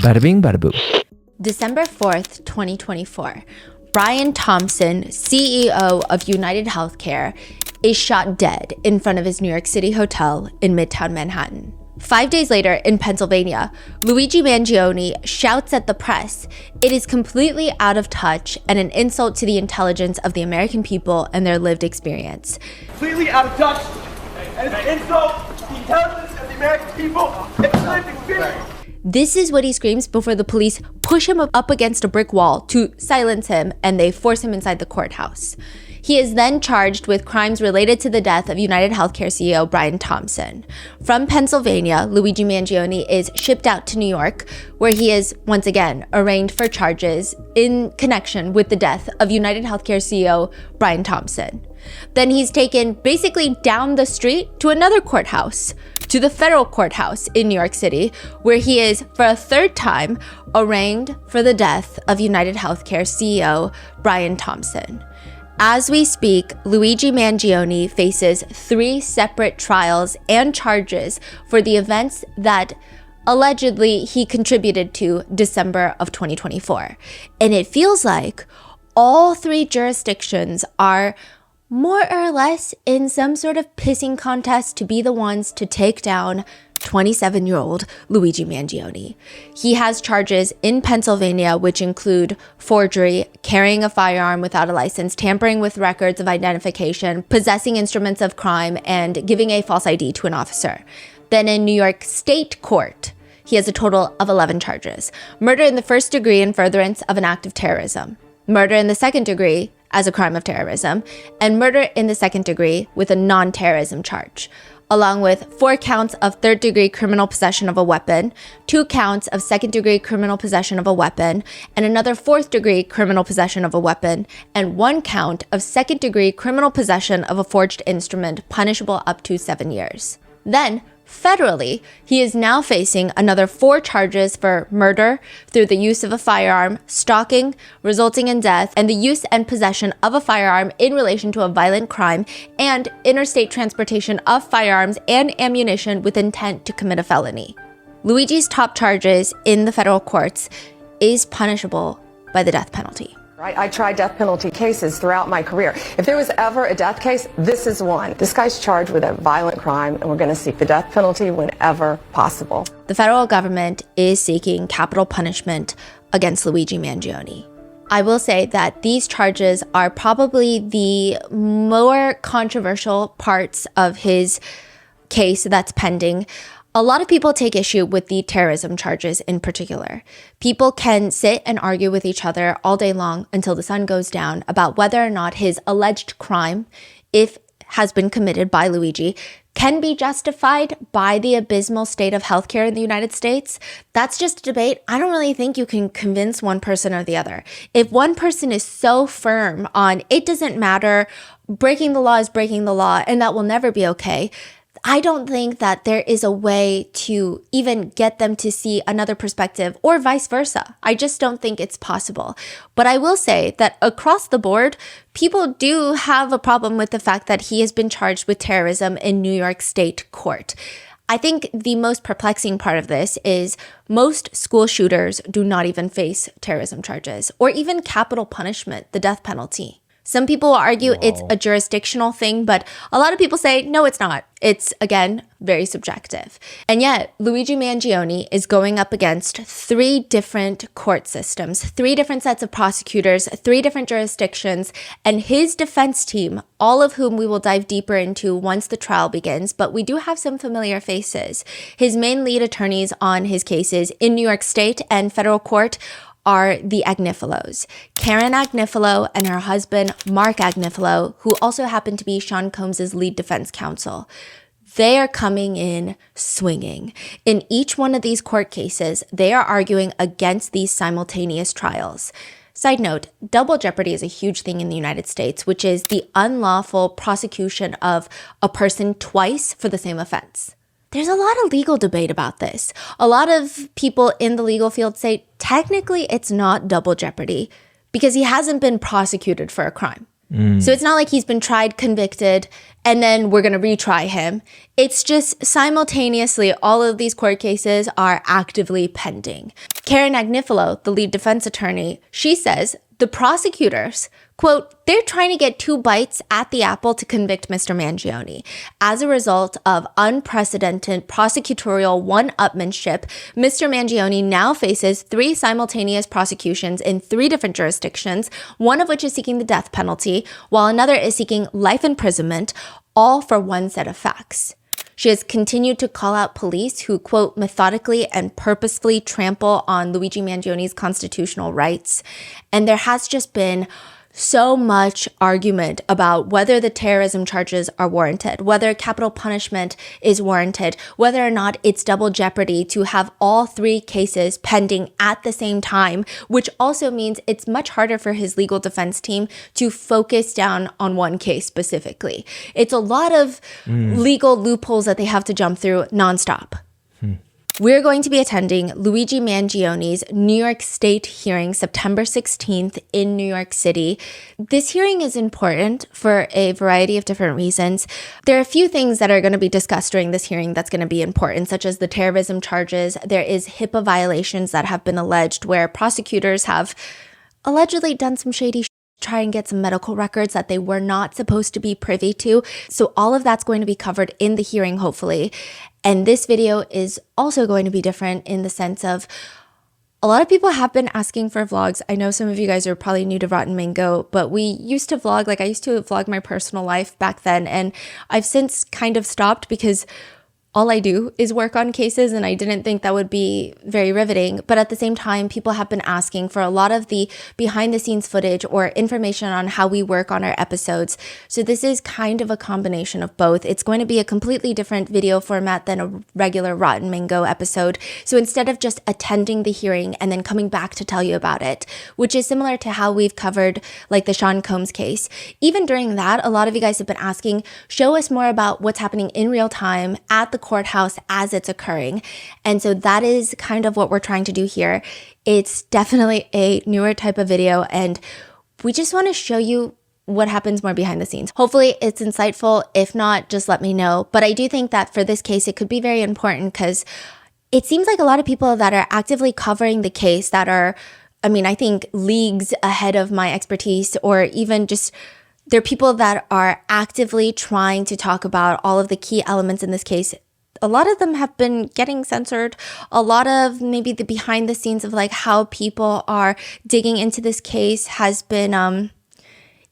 Bada bing, bada boo. December 4th, 2024. Brian Thompson, CEO of United Healthcare, is shot dead in front of his New York City hotel in Midtown Manhattan. 5 days later, in Pennsylvania, Luigi Mangione shouts at the press, "It is completely out of touch and an insult to the intelligence of the American people and their lived experience." Completely out of touch and an insult to the intelligence of the American people and their lived experience. This is what he screams before the police push him up against a brick wall to silence him, and they force him inside the courthouse. He is then charged with crimes related to the death of United Healthcare CEO Brian Thompson. From Pennsylvania, Luigi Mangione is shipped out to New York, where he is once again arraigned for charges in connection with the death of United Healthcare CEO Brian Thompson. Then he's taken basically down the street to another courthouse, to the federal courthouse in New York City, where he is, for a third time, arraigned for the death of United Healthcare CEO Brian Thompson. As we speak, Luigi Mangione faces 3 separate trials and charges for the events that allegedly he contributed to December of 2024. And it feels like all 3 jurisdictions are more or less in some sort of pissing contest to be the ones to take down 27-year-old Luigi Mangione. He has charges in Pennsylvania, which include forgery, carrying a firearm without a license, tampering with records of identification, possessing instruments of crime, and giving a false ID to an officer. Then in New York State Court, he has a total of 11 charges. Murder in the first degree in furtherance of an act of terrorism, murder in the second degree as a crime of terrorism, and murder in the second degree with a non-terrorism charge, along with 4 counts of third-degree criminal possession of a weapon, 2 counts of second-degree criminal possession of a weapon, and another fourth-degree criminal possession of a weapon, and 1 count of second-degree criminal possession of a forged instrument, punishable up to 7 years. Then, federally, he is now facing another 4 charges for murder through the use of a firearm, stalking resulting in death, and the use and possession of a firearm in relation to a violent crime, and interstate transportation of firearms and ammunition with intent to commit a felony. Luigi's top charges in the federal courts is punishable by the death penalty. I tried death penalty cases throughout my career. If there was ever a death case, this is one. This guy's charged with a violent crime, and we're going to seek the death penalty whenever possible. The federal government is seeking capital punishment against Luigi Mangione. I will say that these charges are probably the more controversial parts of his case that's pending. A lot of people take issue with the terrorism charges in particular. People can sit and argue with each other all day long until the sun goes down about whether or not his alleged crime, if has been committed by Luigi, can be justified by the abysmal state of healthcare in the United States. That's just a debate. I don't really think you can convince one person or the other. If one person is so firm on it doesn't matter, breaking the law is breaking the law, and that will never be okay, I don't think that there is a way to even get them to see another perspective or vice versa. I just don't think it's possible. But I will say that across the board, people do have a problem with the fact that he has been charged with terrorism in New York State Court. I think the most perplexing part of this is most school shooters do not even face terrorism charges or even capital punishment, the death penalty. Some people argue it's a jurisdictional thing, but a lot of people say, no, it's not. It's, again, very subjective. And yet, Luigi Mangione is going up against 3 different court systems, 3 different sets of prosecutors, 3 different jurisdictions, and his defense team, all of whom we will dive deeper into once the trial begins, but we do have some familiar faces. His main lead attorneys on his cases in New York State and federal court are the Agnifilo. Karen Agnifilo and her husband, Mark Agnifilo, who also happen to be Sean Combs' lead defense counsel. They are coming in swinging. In each one of these court cases, they are arguing against these simultaneous trials. Side note, double jeopardy is a huge thing in the United States, which is the unlawful prosecution of a person twice for the same offense. There's a lot of legal debate about this. A lot of people in the legal field say technically it's not double jeopardy because he hasn't been prosecuted for a crime. So it's not like he's been tried, convicted, and then we're going to retry him. It's just simultaneously, all of these court cases are actively pending. Karen Agnifilo, the lead defense attorney, she says the prosecutors, quote, they're trying to get 2 bites at the apple to convict Mr. Mangione. As a result of unprecedented prosecutorial one-upmanship, Mr. Mangione now faces 3 simultaneous prosecutions in 3 different jurisdictions, one of which is seeking the death penalty, while another is seeking life imprisonment, all for one set of facts. She has continued to call out police who, quote, methodically and purposefully trample on Luigi Mangione's constitutional rights. And there has just been so much argument about whether the terrorism charges are warranted, whether capital punishment is warranted, whether or not it's double jeopardy to have all 3 cases pending at the same time, which also means it's much harder for his legal defense team to focus down on one case specifically. It's a lot of legal loopholes that they have to jump through nonstop. We're going to be attending Luigi Mangione's New York State hearing September 16th in New York City. This hearing is important for a variety of different reasons. There are a few things that are going to be discussed during this hearing that's going to be important, such as the terrorism charges. There is HIPAA violations that have been alleged where prosecutors have allegedly done some shady try and get some medical records that they were not supposed to be privy to. So all of that's going to be covered in the hearing, hopefully. And this video is also going to be different in the sense of a lot of people have been asking for vlogs. I know some of you guys are probably new to Rotten Mango, but we used to vlog, I used to vlog my personal life back then. And I've since kind of stopped because all I do is work on cases, and I didn't think that would be very riveting. But at the same time, people have been asking for a lot of the behind the scenes footage or information on how we work on our episodes. So this is kind of a combination of both. It's going to be a completely different video format than a regular Rotten Mango episode. So instead of just attending the hearing and then coming back to tell you about it, which is similar to how we've covered like the Sean Combs case, even during that, a lot of you guys have been asking, show us more about what's happening in real time at the courthouse as it's occurring. And so that is kind of what we're trying to do here. It's definitely a newer type of video, and we just want to show you what happens more behind the scenes. Hopefully it's insightful. If not, just let me know. But I do think that for this case, it could be very important because it seems like a lot of people that are actively covering the case that are, I think leagues ahead of my expertise, or even just there are people that are actively trying to talk about all of the key elements in this case. A lot of them have been getting censored. A lot of maybe the behind the scenes of like how people are digging into this case has been,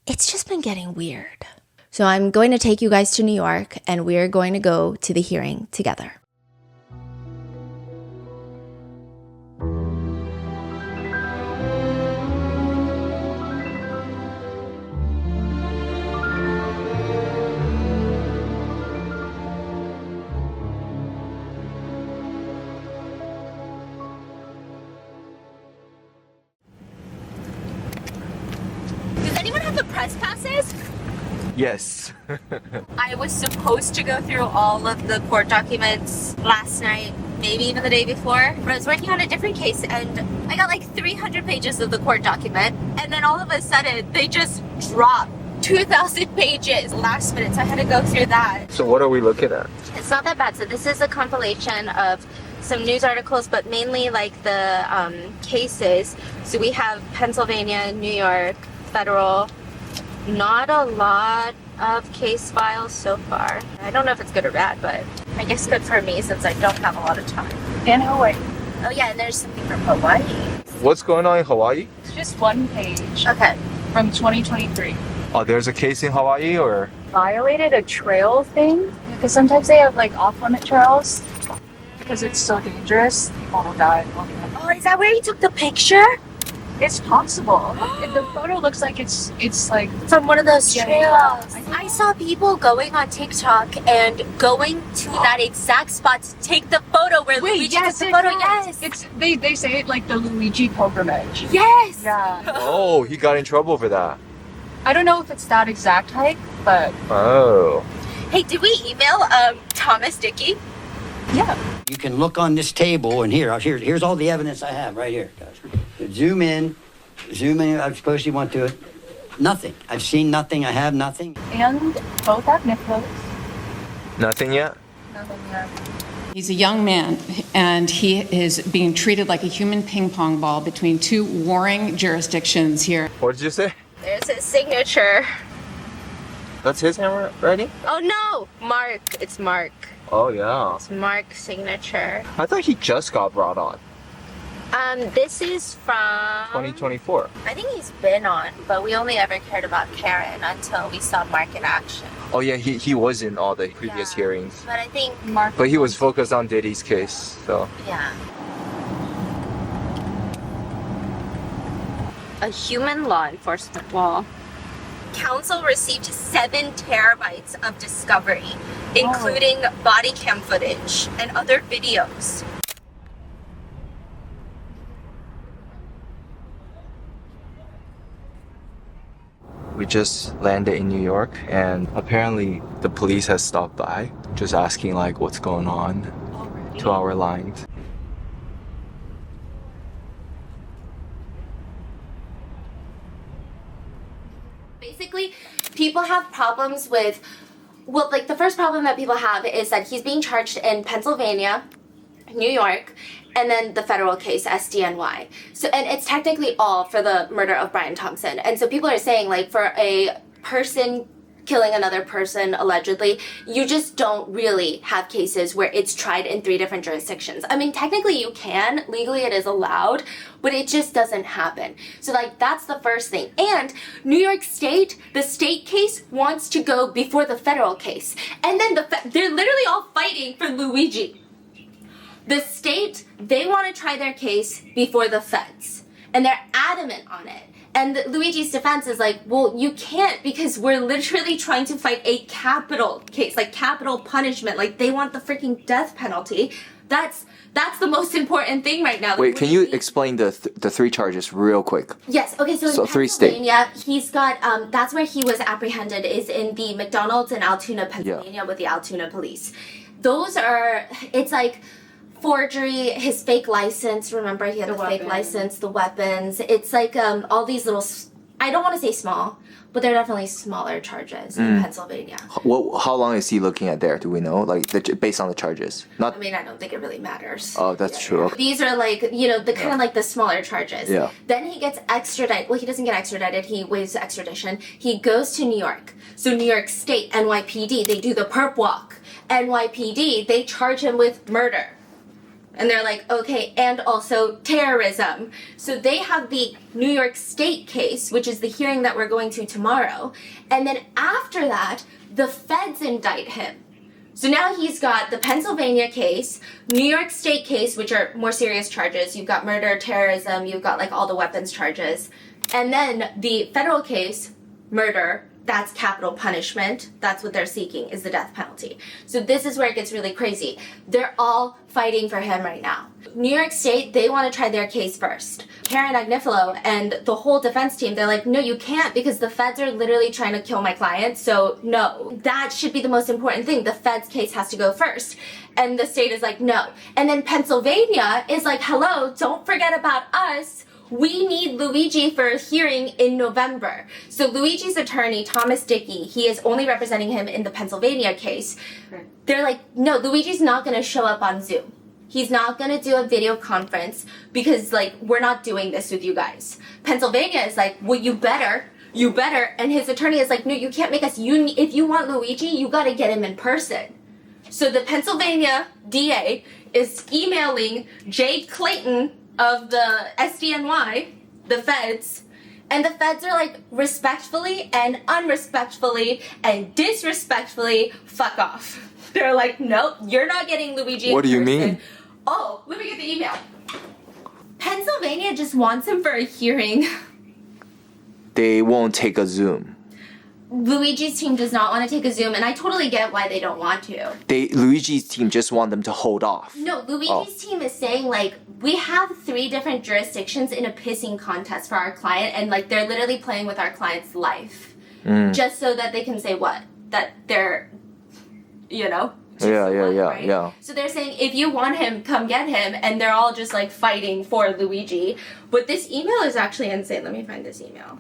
it's just been getting weird. So I'm going to take you guys to New York, and we're going to go to the hearing together. Does anyone have the press passes? Yes. I was supposed to go through all of the court documents last night, maybe even the day before, but I was working on a different case and I got like 300 pages of the court document, and then all of a sudden they just dropped 2,000 pages last minute, so I had to go through that. So what are we looking at? It's not that bad. So this is a compilation of some news articles, but mainly like the cases. So we have Pennsylvania, New York, federal. Not a lot of case files so far. I don't know if it's good or bad, but I guess good for me since I don't have a lot of time. And Hawaii. Oh yeah, and there's something from Hawaii. What's going on in Hawaii? It's just one page Okay. from 2023. Oh, there's a case in Hawaii, or? Violated a trail thing because sometimes they have like off-limit trails because it's so dangerous. People will die. Oh, is that where he took the picture? It's possible. The photo looks like it's like From one of those Yeah, trails. yeah. I saw people going on TikTok and going to that exact spot to take the photo where Luigi took the photo. Yes. It's they say it like the Luigi pilgrimage. Yes. Yeah. Oh, he got in trouble for that. I don't know if it's that exact height, but Oh. Hey, did we email Thomas Dickey? yeah. You can look on this table, and here's all the evidence I have right here, guys. Zoom in. I suppose you want to Nothing. I've seen nothing. I have nothing. And both have nipples. Nothing yet? Nothing yet. He's a young man, and he is being treated like a human ping pong ball between two warring jurisdictions here. What did you say? There's his signature. That's his handwriting? Oh no, Mark. It's Mark. Oh, yeah. It's Mark's signature. I thought he just got brought on. This is from 2024. I think he's been on, but we only ever cared about Karen until we saw Mark in action. Oh, yeah, he was in all the previous hearings. But I think Mark. But he was focused on Diddy's case, so. yeah. A human law enforcement wall. Council received 7 terabytes of discovery, including body cam footage and other videos. We just landed in New York, and apparently the police has stopped by, just asking like what's going on to our lines. Basically, people have problems with, well, like the first problem that people have is that he's being charged in Pennsylvania, New York, and then the federal case, SDNY. So, and it's technically all for the murder of Brian Thompson. And so people are saying, like, for a person killing another person, allegedly, you just don't really have cases where it's tried in 3 different jurisdictions. I mean, technically you can, legally it is allowed, but it just doesn't happen. So, like, that's the first thing. And New York State, the state case wants to go before the federal case. And then they're literally all fighting for Luigi. The state, they want to try their case before the feds. And they're adamant on it. And Luigi's defense is like, well, you can't because we're literally trying to fight a capital case, like capital punishment. Like, they want the freaking death penalty. That's the most important thing right now. Wait, can you explain the 3 charges real quick? Yes. Okay. So in 3 states. Pennsylvania, he's got that's where he was apprehended, is in the McDonald's in Altoona, Pennsylvania, with the Altoona police. Those are, it's like forgery, his fake license. Remember, he had the fake license, the weapons. It's like all these little, I don't want to say small, but they're definitely smaller charges in Pennsylvania. How long is he looking at there? Do we know? Like, based on the charges? Not. I mean, I don't think it really matters. Oh, that's true. Okay. These are like, the kind of like the smaller charges. Yeah. Then he gets extradited. Well, he doesn't get extradited. He waives extradition. He goes to New York. So New York State, NYPD, they do the perp walk. NYPD, they charge him with murder. And they're like, okay, and also terrorism. So they have the New York State case, which is the hearing that we're going to tomorrow. And then after that, the feds indict him. So now he's got the Pennsylvania case, New York State case, which are more serious charges. You've got murder, terrorism, you've got like all the weapons charges. And then the federal case, murder, that's capital punishment. That's what they're seeking, is the death penalty. So this is where it gets really crazy. They're all fighting for him right now. New York State, they want to try their case first. Karen Agnifilo and the whole defense team, they're like, no, you can't, because the feds are literally trying to kill my client. So no, that should be the most important thing. The feds case has to go first. And the state is like, no. And then Pennsylvania is like, hello, don't forget about us. We need Luigi for a hearing in November. So Luigi's attorney, Thomas Dickey, he is only representing him in the Pennsylvania case. They're like, no, Luigi's not going to show up on Zoom. He's not going to do a video conference because, like, we're not doing this with you guys. Pennsylvania is like, well, you better. And his attorney is like, no, you can't make us. If you want Luigi, you got to get him in person. So the Pennsylvania DA is emailing Jay Clayton of the SDNY, the feds, and the feds are like, respectfully and unrespectfully and disrespectfully, fuck off. They're like, nope, you're not getting Luigi. What do you mean? Oh, let me get the email. Pennsylvania just wants him for a hearing. They won't take a Zoom. Luigi's team does not want to take a Zoom, and I totally get why they don't want to. Luigi's team just want them to hold off. No, Luigi's team is saying, like, we have 3 different jurisdictions in a pissing contest for our client, and, like, they're literally playing with our client's life. Just so that they can say what? That they're, Yeah. Right? So they're saying, if you want him, come get him, and they're all just, like, fighting for Luigi. But this email is actually insane. Let me find this email.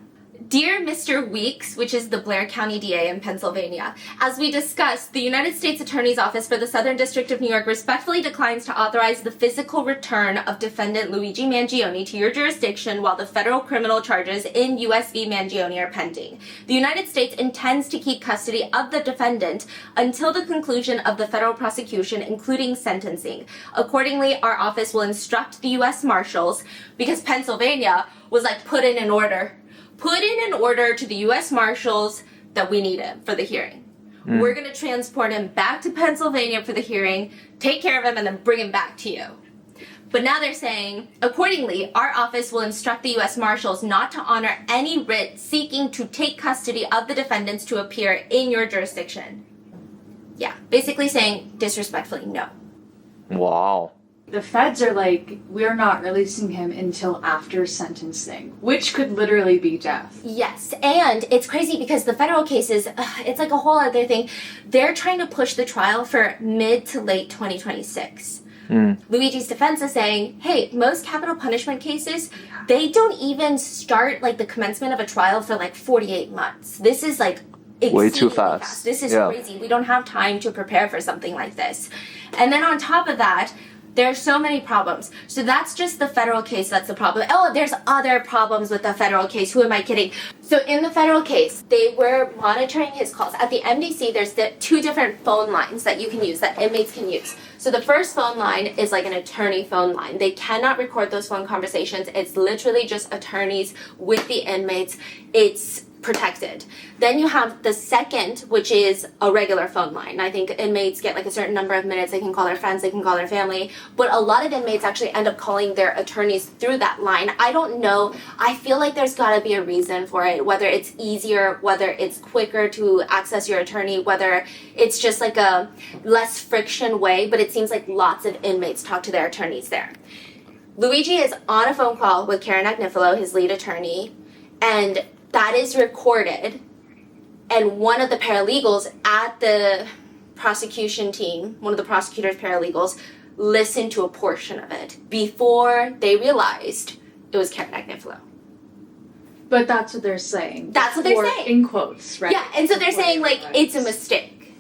Dear Mr. Weeks, which is the Blair County DA in Pennsylvania, as we discussed, the United States Attorney's Office for the Southern District of New York respectfully declines to authorize the physical return of defendant Luigi Mangione to your jurisdiction while the federal criminal charges in U.S. v. Mangione are pending. The United States intends to keep custody of the defendant until the conclusion of the federal prosecution, including sentencing. Accordingly, our office will instruct the U.S. Marshals, because Pennsylvania was like, put in an order to the U.S. Marshals that we need him for the hearing. We're going to transport him back to Pennsylvania for the hearing, take care of him, and then bring him back to you. But now they're saying, accordingly, our office will instruct the U.S. Marshals not to honor any writ seeking to take custody of the defendants to appear in your jurisdiction. Yeah, basically saying disrespectfully, no. Wow. The feds are like, we're not releasing him until after sentencing, which could literally be death. Yes, and it's crazy because the federal cases, it's like a whole other thing. They're trying to push the trial for mid to late 2026. Luigi's defense is saying, hey, most capital punishment cases, they don't even start like the commencement of a trial for like 48 months. This is like way too fast. This is crazy. We don't have time to prepare for something like this. And then on top of that, there are so many problems. So that's just the federal case that's the problem. Oh, there's other problems with the federal case. Who am I kidding? So in the federal case, they were monitoring his calls. At the MDC, there's two different phone lines that you can use, that inmates can use. So the first phone line is like an attorney phone line. They cannot record those phone conversations. It's literally just attorneys with the inmates. It's protected. Then you have the second, which is a regular phone line. I think inmates get like a certain number of minutes. They can call their friends, they can call their family, but a lot of inmates actually end up calling their attorneys through that line. I don't know. I feel like there's got to be a reason for it, whether it's easier, whether it's quicker to access your attorney, whether it's just like a less friction way, but it seems like lots of inmates talk to their attorneys there. Luigi is on a phone call with Karen Agnifilo, his lead attorney, and that is recorded, and one of the paralegals at the prosecution team, one of the prosecutor's paralegals, listened to a portion of it before they realized it was Karen Agnifilo. But that's what they're saying. That's what they're saying. In quotes, right? Yeah, and so they're saying, like, it's a mistake.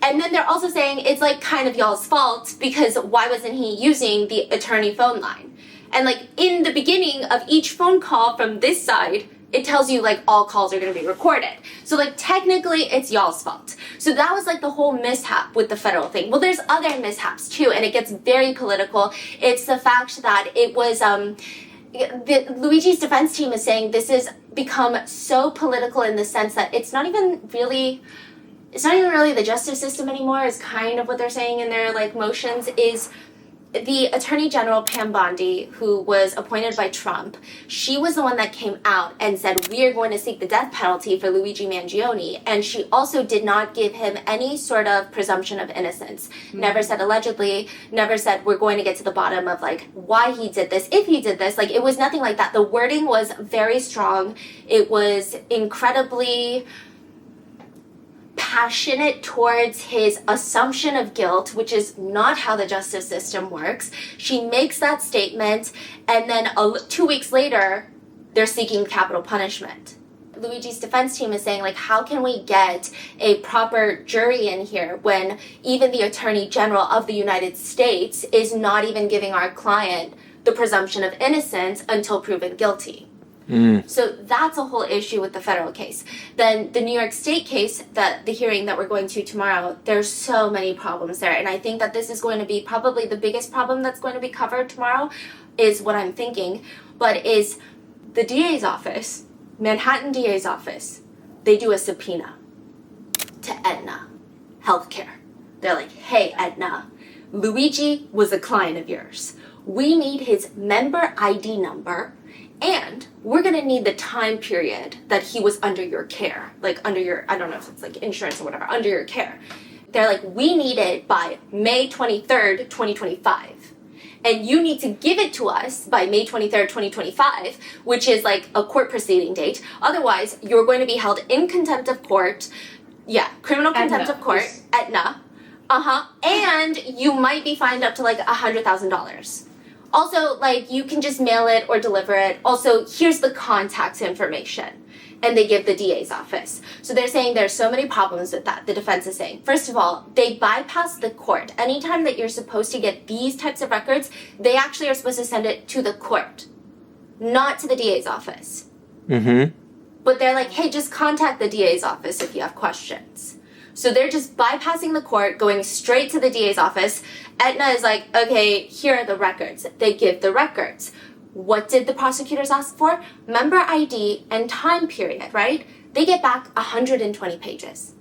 And then they're also saying it's, like, kind of y'all's fault because why wasn't he using the attorney phone line? And, like, in the beginning of each phone call from this side, it tells you, like, all calls are going to be recorded. So, like, technically, it's y'all's fault. So that was, like, the whole mishap with the federal thing. Well, there's other mishaps, too, and it gets very political. It's the fact that it was, Luigi's defense team is saying this has become so political in the sense that it's not even really the justice system anymore, is kind of what they're saying in their, like, motions, is the Attorney General, Pam Bondi, who was appointed by Trump, she was the one that came out and said, we are going to seek the death penalty for Luigi Mangione. And she also did not give him any sort of presumption of innocence. Never said allegedly, never said we're going to get to the bottom of, like, why he did this, if he did this. Like, it was nothing like that. The wording was very strong. It was incredibly passionate towards his assumption of guilt, which is not how the justice system works. She makes that statement, and then 2 weeks later, they're seeking capital punishment. Luigi's defense team is saying, like, how can we get a proper jury in here when even the Attorney General of the United States is not even giving our client the presumption of innocence until proven guilty? So that's a whole issue with the federal case. Then the New York State case, the hearing that we're going to tomorrow, there's so many problems there. And I think that this is going to be probably the biggest problem that's going to be covered tomorrow, is what I'm thinking. But is the DA's office, Manhattan DA's office, they do a subpoena to Aetna Healthcare. They're like, hey, Aetna, Luigi was a client of yours. We need his member ID number, and we're going to need the time period that he was under your care, like under your, I don't know if it's like insurance or whatever, under your care. They're like, we need it by May 23rd, 2025. And you need to give it to us by May 23rd, 2025, which is like a court proceeding date. Otherwise, you're going to be held in contempt of court. Yeah, criminal contempt of court, Aetna. And you might be fined up to like $100,000. Also, like, you can just mail it or deliver it. Also, here's the contact information. and they give the DA's office. So they're saying there's so many problems with that, the defense is saying. First of all, they bypass the court. Anytime that you're supposed to get these types of records, they actually are supposed to send it to the court, not to the DA's office. But they're like, hey, just contact the DA's office if you have questions. So they're just bypassing the court, going straight to the DA's office. Aetna is like, okay, here are the records. They give the records. What did the prosecutors ask for? Member ID and time period, right? They get back 120 pages.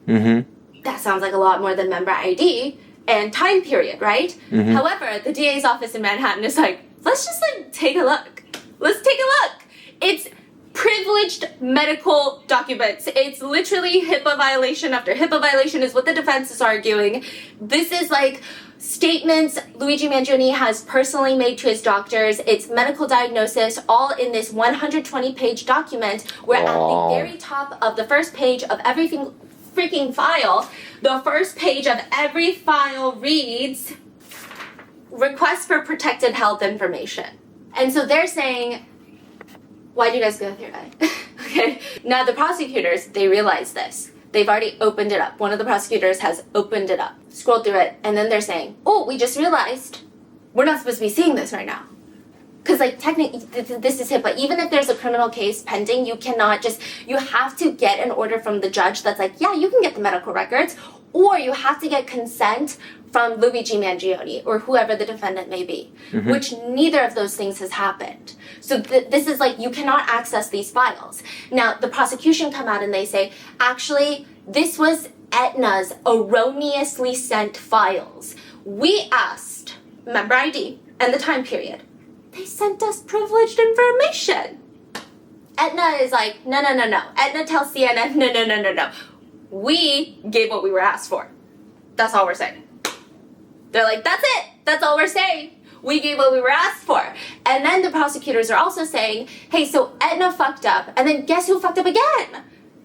That sounds like a lot more than member ID and time period, right? However, the DA's office in Manhattan is like, let's just like take a look. Let's take a look. It's privileged medical documents. It's literally HIPAA violation after HIPAA violation is what the defense is arguing. This is like statements Luigi Mangione has personally made to his doctors. It's medical diagnosis, all in this 120-page document where at the very top of the first page of every freaking file, the first page of every file reads, request for protected health information. And so they're saying, why'd you guys go through that? Okay. Now the prosecutors, they realize this. They've already opened it up. One of the prosecutors has opened it up, scrolled through it, and then they're saying, oh, we just realized we're not supposed to be seeing this right now. Because, like, technically, this is HIPAA. Even if there's a criminal case pending, you cannot just, you have to get an order from the judge that's like, yeah, you can get the medical records, or you have to get consent from Luigi Mangione or whoever the defendant may be, which neither of those things has happened. So this is like, you cannot access these files. Now, the prosecution come out and they say, actually, this was Aetna's erroneously sent files. We asked member ID and the time period. They sent us privileged information. Aetna is like, no. Aetna tells CNN, no. We gave what we were asked for. That's all we're saying. They're like, that's it. That's all we're saying. We gave what we were asked for. And then the prosecutors are also saying, hey, so Aetna fucked up. And then guess who fucked up again?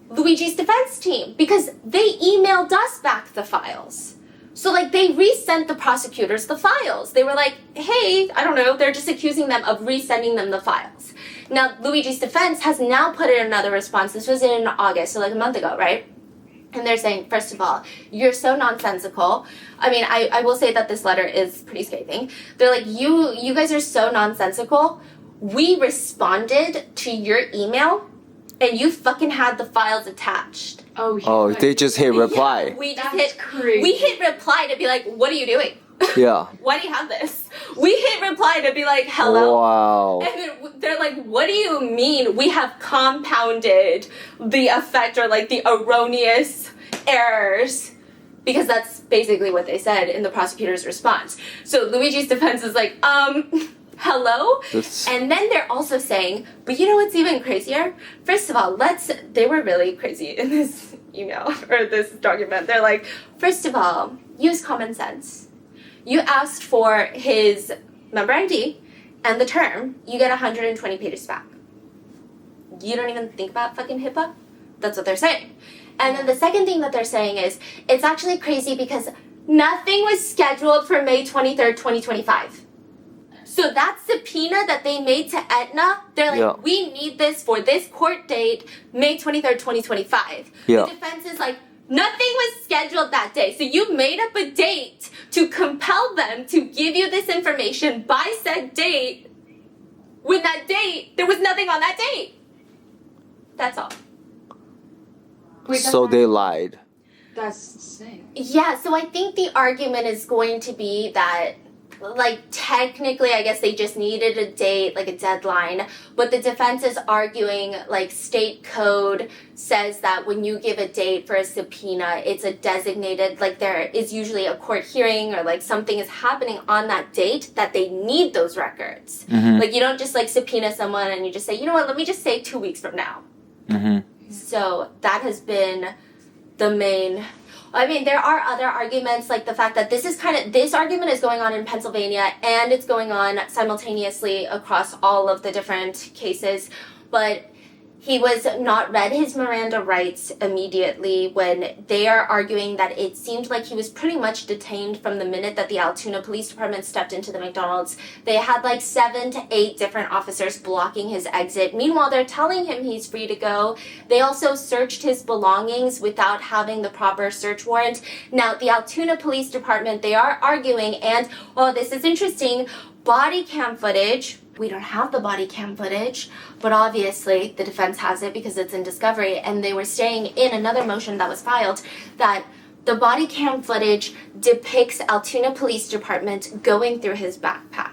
Luigi's defense team. Because they emailed us back the files. So, like, they resent the prosecutors the files. They were like, hey, I don't know. They're just accusing them of resending them the files. Now, Luigi's defense has now put in another response. This was in August, so like a month ago, right? And they're saying, first of all, you're so nonsensical. I mean, I will say that this letter is pretty scathing. They're like, you guys are so nonsensical. We responded to your email, and you fucking had the files attached. Oh, they just hit reply. Yeah, we hit reply to be like, what are you doing? Yeah. Why do you have this? We hit reply to be like, hello. Wow. And then they're like, what do you mean we have compounded the effect or like the erroneous errors? Because that's basically what they said in the prosecutor's response. So Luigi's defense is like, hello? And then they're also saying, but you know what's even crazier? First of all, they were really crazy in this email or this document. They're like, first of all, use common sense. You asked for his member ID and the term, you get 120 pages back. You don't even think about fucking HIPAA? That's what they're saying. And then the second thing that they're saying is, it's actually crazy because nothing was scheduled for May 23rd, 2025. So that subpoena that they made to Aetna, they're like, we need this for this court date, May 23rd, 2025. The defense is like, nothing was scheduled that day. So you made up a date to compel them to give you this information by said date. When that date, there was nothing on that date. That's all. So they lied. That's insane. Yeah, so I think the argument is going to be that, like, technically, I guess they just needed a date, like a deadline, but the defense is arguing, like, state code says that when you give a date for a subpoena, it's a designated, like, there is usually a court hearing or, like, something is happening on that date that they need those records. Like, you don't just, like, subpoena someone and you just say, you know what, let me just say 2 weeks from now. So that has been the main... I mean, there are other arguments, like the fact that this argument is going on in Pennsylvania and it's going on simultaneously across all of the different cases. But He was not read his Miranda rights immediately when they are arguing that it seemed like he was pretty much detained from the minute that the Altoona Police Department stepped into the McDonald's. They had like 7 to 8 different officers blocking his exit. Meanwhile, they're telling him he's free to go. They also searched his belongings without having the proper search warrant. Now, the Altoona Police Department, they are arguing, and, oh, this is interesting, body cam footage. We don't have the body cam footage, but obviously the defense has it because it's in discovery, and they were saying in another motion that was filed that the body cam footage depicts Altoona Police Department going through his backpack.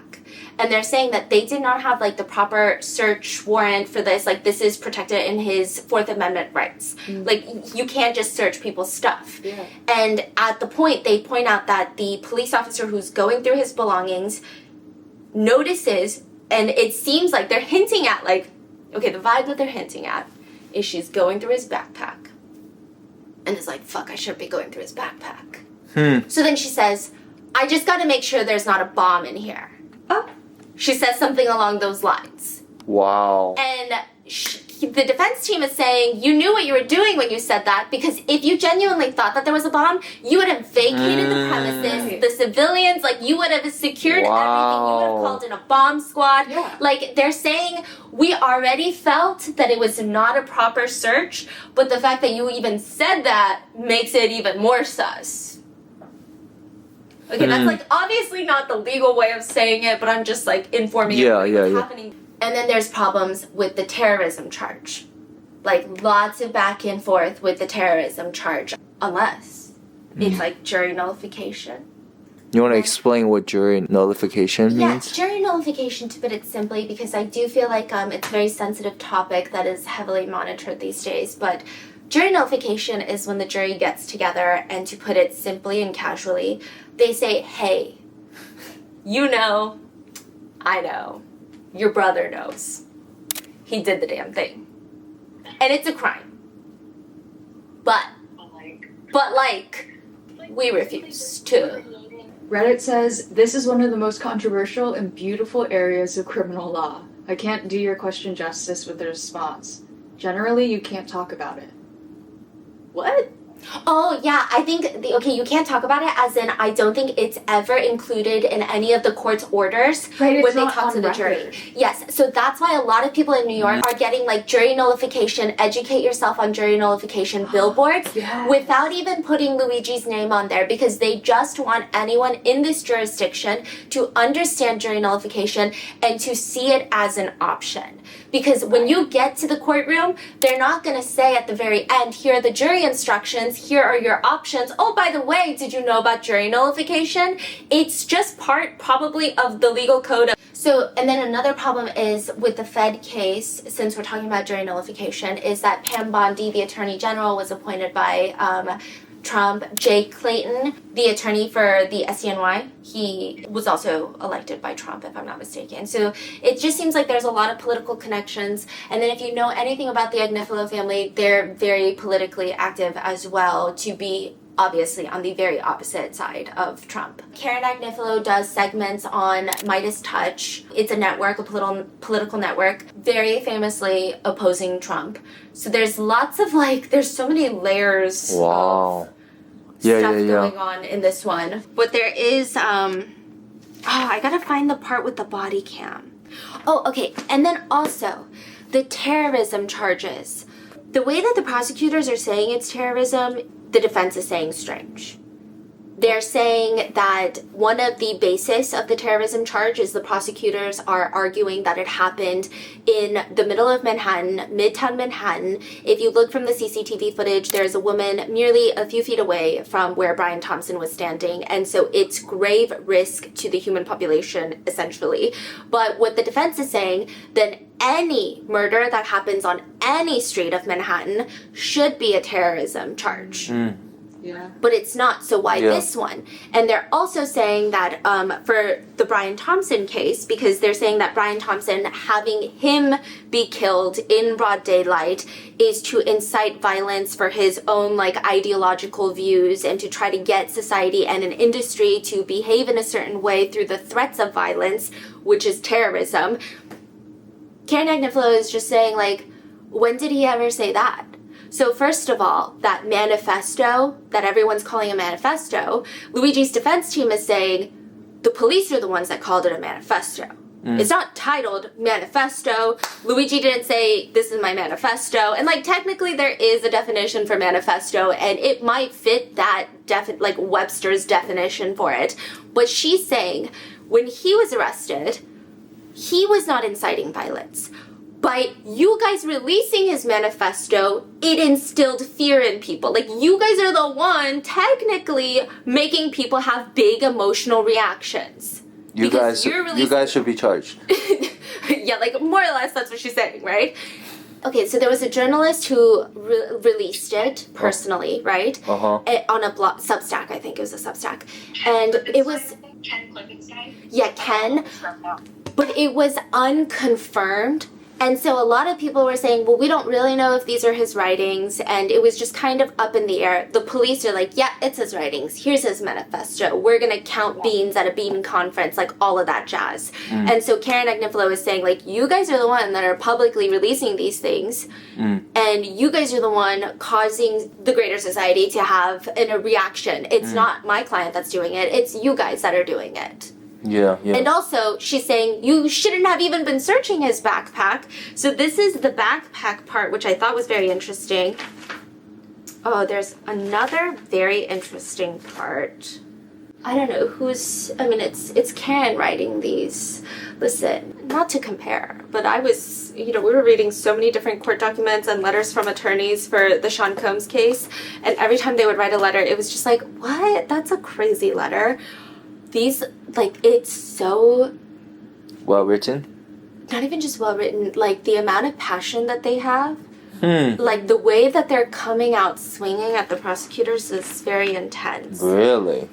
And they're saying that they did not have like the proper search warrant for this. Like, this is protected in his Fourth Amendment rights. Like, you can't just search people's stuff. Yeah. And at the point, they point out that the police officer who's going through his belongings notices, and it seems like they're hinting at, like, okay, the vibe that they're hinting at is she's going through his backpack. And it's like, fuck, I shouldn't be going through his backpack. So then she says, I just got to make sure there's not a bomb in here. Oh. She says something along those lines. Wow. And the defense team is saying, you knew what you were doing when you said that, because if you genuinely thought that there was a bomb, you would have vacated the premises, the civilians, like, you would have secured everything, you would have called in a bomb squad. Yeah. Like, they're saying, we already felt that it was not a proper search, but the fact that you even said that makes it even more sus. Okay, that's, like, obviously not the legal way of saying it, but I'm just, like, informing you what's happening. And then there's problems with the terrorism charge. Like, lots of back and forth with the terrorism charge. Unless it's, like, jury nullification. You want to explain what jury nullification means? Yeah, jury nullification, to put it simply, because I do feel like it's a very sensitive topic that is heavily monitored these days. But jury nullification is when the jury gets together, and to put it simply and casually, they say, hey, you know, I know, your brother knows. He did the damn thing. And it's a crime. But we refuse to. Reddit says, this is one of the most controversial and beautiful areas of criminal law. I can't do your question justice with the response. Generally, you can't talk about it. What? Oh, yeah, I think, okay, you can't talk about it, as in, I don't think it's ever included in any of the court's orders when they talk to the jury. Yes, so that's why a lot of people in New York are getting, like, jury nullification, educate yourself on jury nullification billboards without even putting Luigi's name on there, because they just want anyone in this jurisdiction to understand jury nullification and to see it as an option. Because when you get to the courtroom, they're not going to say at the very end, here are the jury instructions, here are your options. Oh, by the way, did you know about jury nullification? It's just part, probably, of the legal code. So, and then another problem is with the Fed case, since we're talking about jury nullification, is that Pam Bondi, the Attorney General, was appointed by Trump. Jay Clayton, the attorney for the SCNY, he was also elected by Trump, if I'm not mistaken. So it just seems like there's a lot of political connections. And then if you know anything about the Agnifilo family, they're very politically active as well, to be obviously on the very opposite side of Trump. Karen Agnifilo does segments on Midas Touch. It's a network, a political network, very famously opposing Trump. So there's lots of, like, there's so many layers of stuff going on in this one. But there is, I gotta find the part with the body cam. Oh, okay, and then also, the terrorism charges. The way that the prosecutors are saying it's terrorism, the defense is saying strange. They're saying that one of the basis of the terrorism charge is the prosecutors are arguing that it happened in the middle of Manhattan, Midtown Manhattan. If you look from the CCTV footage, there's a woman merely a few feet away from where Brian Thompson was standing. And so it's grave risk to the human population, essentially. But what the defense is saying, then any murder that happens on any street of Manhattan should be a terrorism charge. Yeah. But it's not, so why this one? And they're also saying that for the Brian Thompson case, because they're saying that Brian Thompson, having him be killed in broad daylight is to incite violence for his own, like, ideological views and to try to get society and an industry to behave in a certain way through the threats of violence, which is terrorism. Karen Agnifilo is just saying, like, When did he ever say that? So first of all, that manifesto that everyone's calling a manifesto, Luigi's defense team is saying the police are the ones that called it a manifesto. It's not titled manifesto. Luigi didn't say, this is my manifesto. And like technically there is a definition for manifesto and it might fit that like Webster's definition for it. But she's saying when he was arrested, he was not inciting violence. By you guys releasing his manifesto, it instilled fear in people. Like, you guys are the one technically making people have big emotional reactions. You guys should be charged. Yeah, like, more or less, that's what she's saying, right? Okay, so there was a journalist who released it personally, right? On a Substack, I think it was a Substack. And it was... Ken Klippenstein? Yeah, Ken. But it was unconfirmed. And so a lot of people were saying, well, we don't really know if these are his writings, and it was just kind of up in the air. The police are like, yeah, it's his writings. Here's his manifesto. We're going to count beans at a bean conference, like all of that jazz. And so Karen Agnifilo is saying, like, you guys are the one that are publicly releasing these things, and you guys are the one causing the greater society to have a reaction. It's not my client that's doing it. It's you guys that are doing it. Yeah. And also, she's saying you shouldn't have even been searching his backpack. So this is the backpack part, which I thought was very interesting. Oh, there's another very interesting part. I don't know it's Karen writing these. Listen, not to compare, but we were reading so many different court documents and letters from attorneys for the Sean Combs case. And every time they would write a letter, it was just like, what? That's a crazy letter. These, like, it's so... Well written? Not even just well written, like, the amount of passion that they have. Like, the way that they're coming out swinging at the prosecutors is very intense. Really?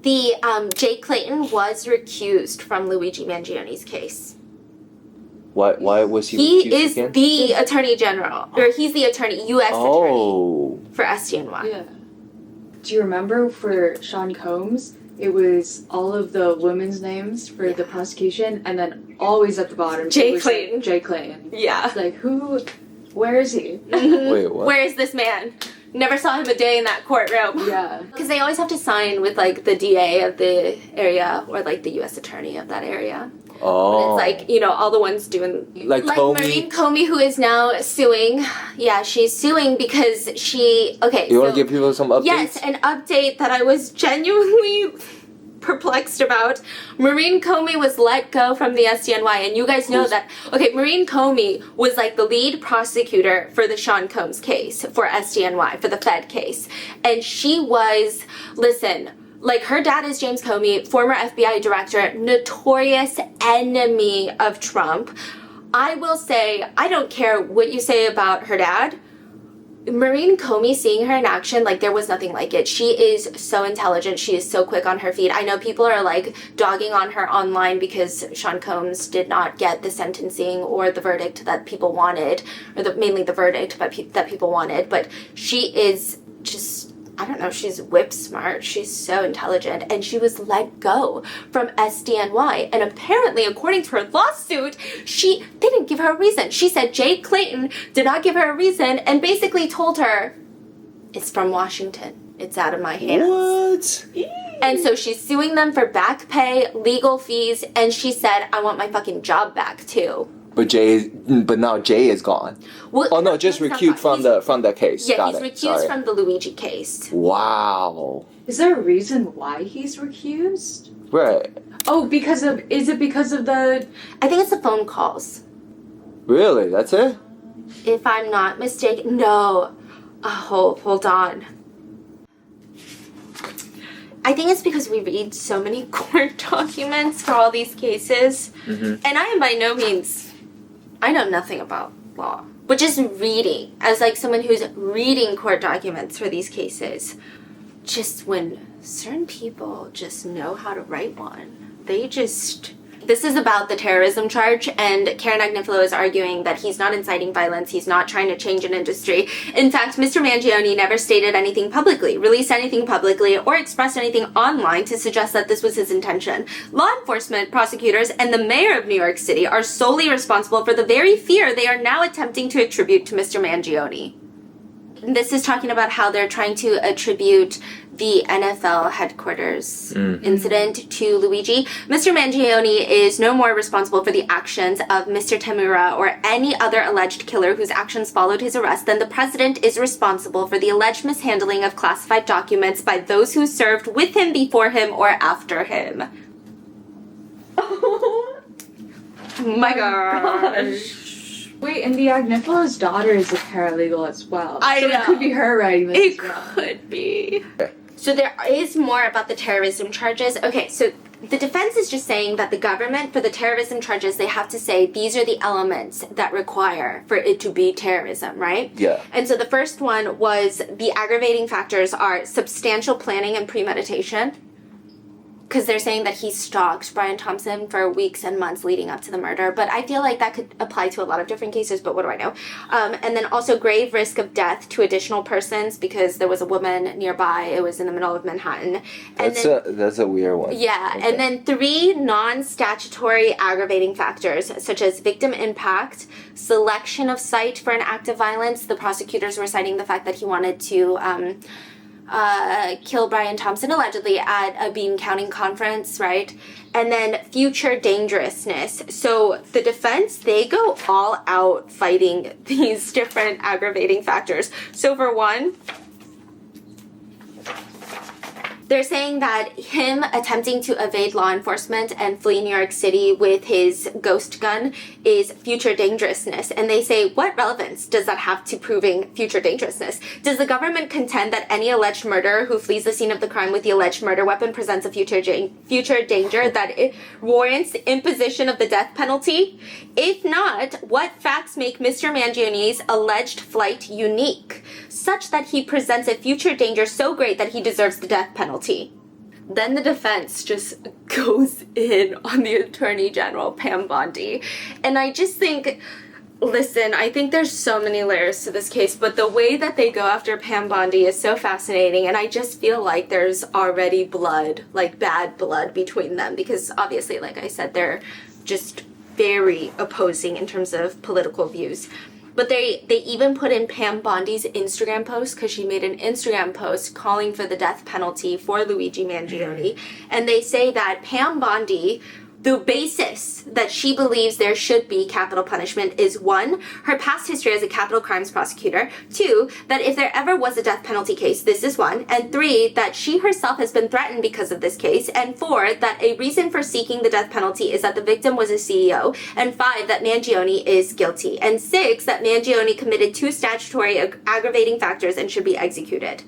The, Jay Clayton was recused from Luigi Mangione's case. Why was he recused again? He is the attorney general, or he's the U.S. attorney for SDNY. Yeah. Do you remember for Sean Combs... It was all of the women's names for the prosecution, and then always at the bottom, Jay Clayton. Like, Jay Clayton. Yeah. It's like, where is he? Wait, what? Where is this man? Never saw him a day in that courtroom. Yeah. Because they always have to sign with, like, the DA of the area, or, like, the U.S. attorney of that area. Oh. And it's like, all the ones doing... Like Comey. Maureen Comey, who is now suing. Yeah, she's suing because she... Okay, You want to give people some updates? Yes, an update that I was genuinely perplexed about. Maureen Comey was let go from the SDNY, and you guys know that... Okay, Maureen Comey was, like, the lead prosecutor for the Sean Combs case, for SDNY, for the Fed case. And she was... Listen... Like, her dad is James Comey, former FBI director, notorious enemy of Trump. I will say, I don't care what you say about her dad. Maureen Comey, seeing her in action, like, there was nothing like it. She is so intelligent. She is so quick on her feet. I know people are, like, dogging on her online because Sean Combs did not get the sentencing or the verdict that people wanted, or mainly the verdict that people wanted. But she is just... I don't know, she's whip smart, she's so intelligent, and she was let go from SDNY. And apparently, according to her lawsuit, they didn't give her a reason. She said Jay Clayton did not give her a reason and basically told her, it's from Washington. It's out of my hands. What? And so she's suing them for back pay, legal fees, and she said, I want my fucking job back too. But now Jay is gone. Well, no, just recused from the case. Yeah, Got he's recused from the Luigi case. Wow. Is there a reason why he's recused? Right. Oh, is it because of the... I think it's the phone calls. Really? That's it? If I'm not mistaken. No. Oh, hold on. I think it's because we read so many court documents for all these cases. And I am by no means... I know nothing about law. But just reading, as like someone who's reading court documents for these cases, just when certain people just know how to write one, they just This is about the terrorism charge, and Karen Agnifilo is arguing that he's not inciting violence, he's not trying to change an industry. In fact, Mr. Mangione never stated anything publicly, released anything publicly, or expressed anything online to suggest that this was his intention. Law enforcement, prosecutors, and the mayor of New York City are solely responsible for the very fear they are now attempting to attribute to Mr. Mangione. This is talking about how they're trying to attribute the NFL headquarters incident to Luigi. Mr. Mangione is no more responsible for the actions of Mr. Tamura or any other alleged killer whose actions followed his arrest than the president is responsible for the alleged mishandling of classified documents by those who served with him, before him, or after him. Oh my gosh. Wait, and the Agnifilo's daughter is a paralegal as well. So it could be her writing this as well. Could be. So there is more about the terrorism charges. Okay, so the defense is just saying that the government, for the terrorism charges, they have to say these are the elements that require for it to be terrorism, right? Yeah. And so the first one was the aggravating factors are substantial planning and premeditation. Because they're saying that he stalked Brian Thompson for weeks and months leading up to the murder. But I feel like that could apply to a lot of different cases, but what do I know? And then also grave risk of death to additional persons because there was a woman nearby. It was in the middle of Manhattan. And That's a weird one. Yeah, Okay. and then 3 non-statutory aggravating factors, such as victim impact, selection of site for an act of violence. The prosecutors were citing the fact that he wanted to kill Brian Thompson allegedly at a bean counting conference, right? And then future dangerousness. So the defense, they go all out fighting these different aggravating factors. So for one, they're saying that him attempting to evade law enforcement and flee New York City with his ghost gun is future dangerousness. And they say, what relevance does that have to proving future dangerousness? Does the government contend that any alleged murderer who flees the scene of the crime with the alleged murder weapon presents a future danger that it warrants the imposition of the death penalty? If not, what facts make Mr. Mangione's alleged flight unique, such that he presents a future danger so great that he deserves the death penalty? Then the defense just goes in on the Attorney General, Pam Bondi. And I just think, listen, I think there's so many layers to this case, but the way that they go after Pam Bondi is so fascinating, and I just feel like there's already blood, like bad blood between them, because obviously, like I said, they're just very opposing in terms of political views. But they even put in Pam Bondi's Instagram post, because she made an Instagram post calling for the death penalty for Luigi Mangione. And they say that Pam Bondi, the basis that she believes there should be capital punishment is 1, her past history as a capital crimes prosecutor, 2, that if there ever was a death penalty case, this is 1, and 3, that she herself has been threatened because of this case, and 4, that a reason for seeking the death penalty is that the victim was a CEO, and 5, that Mangione is guilty, and 6, that Mangione committed 2 statutory aggravating factors and should be executed.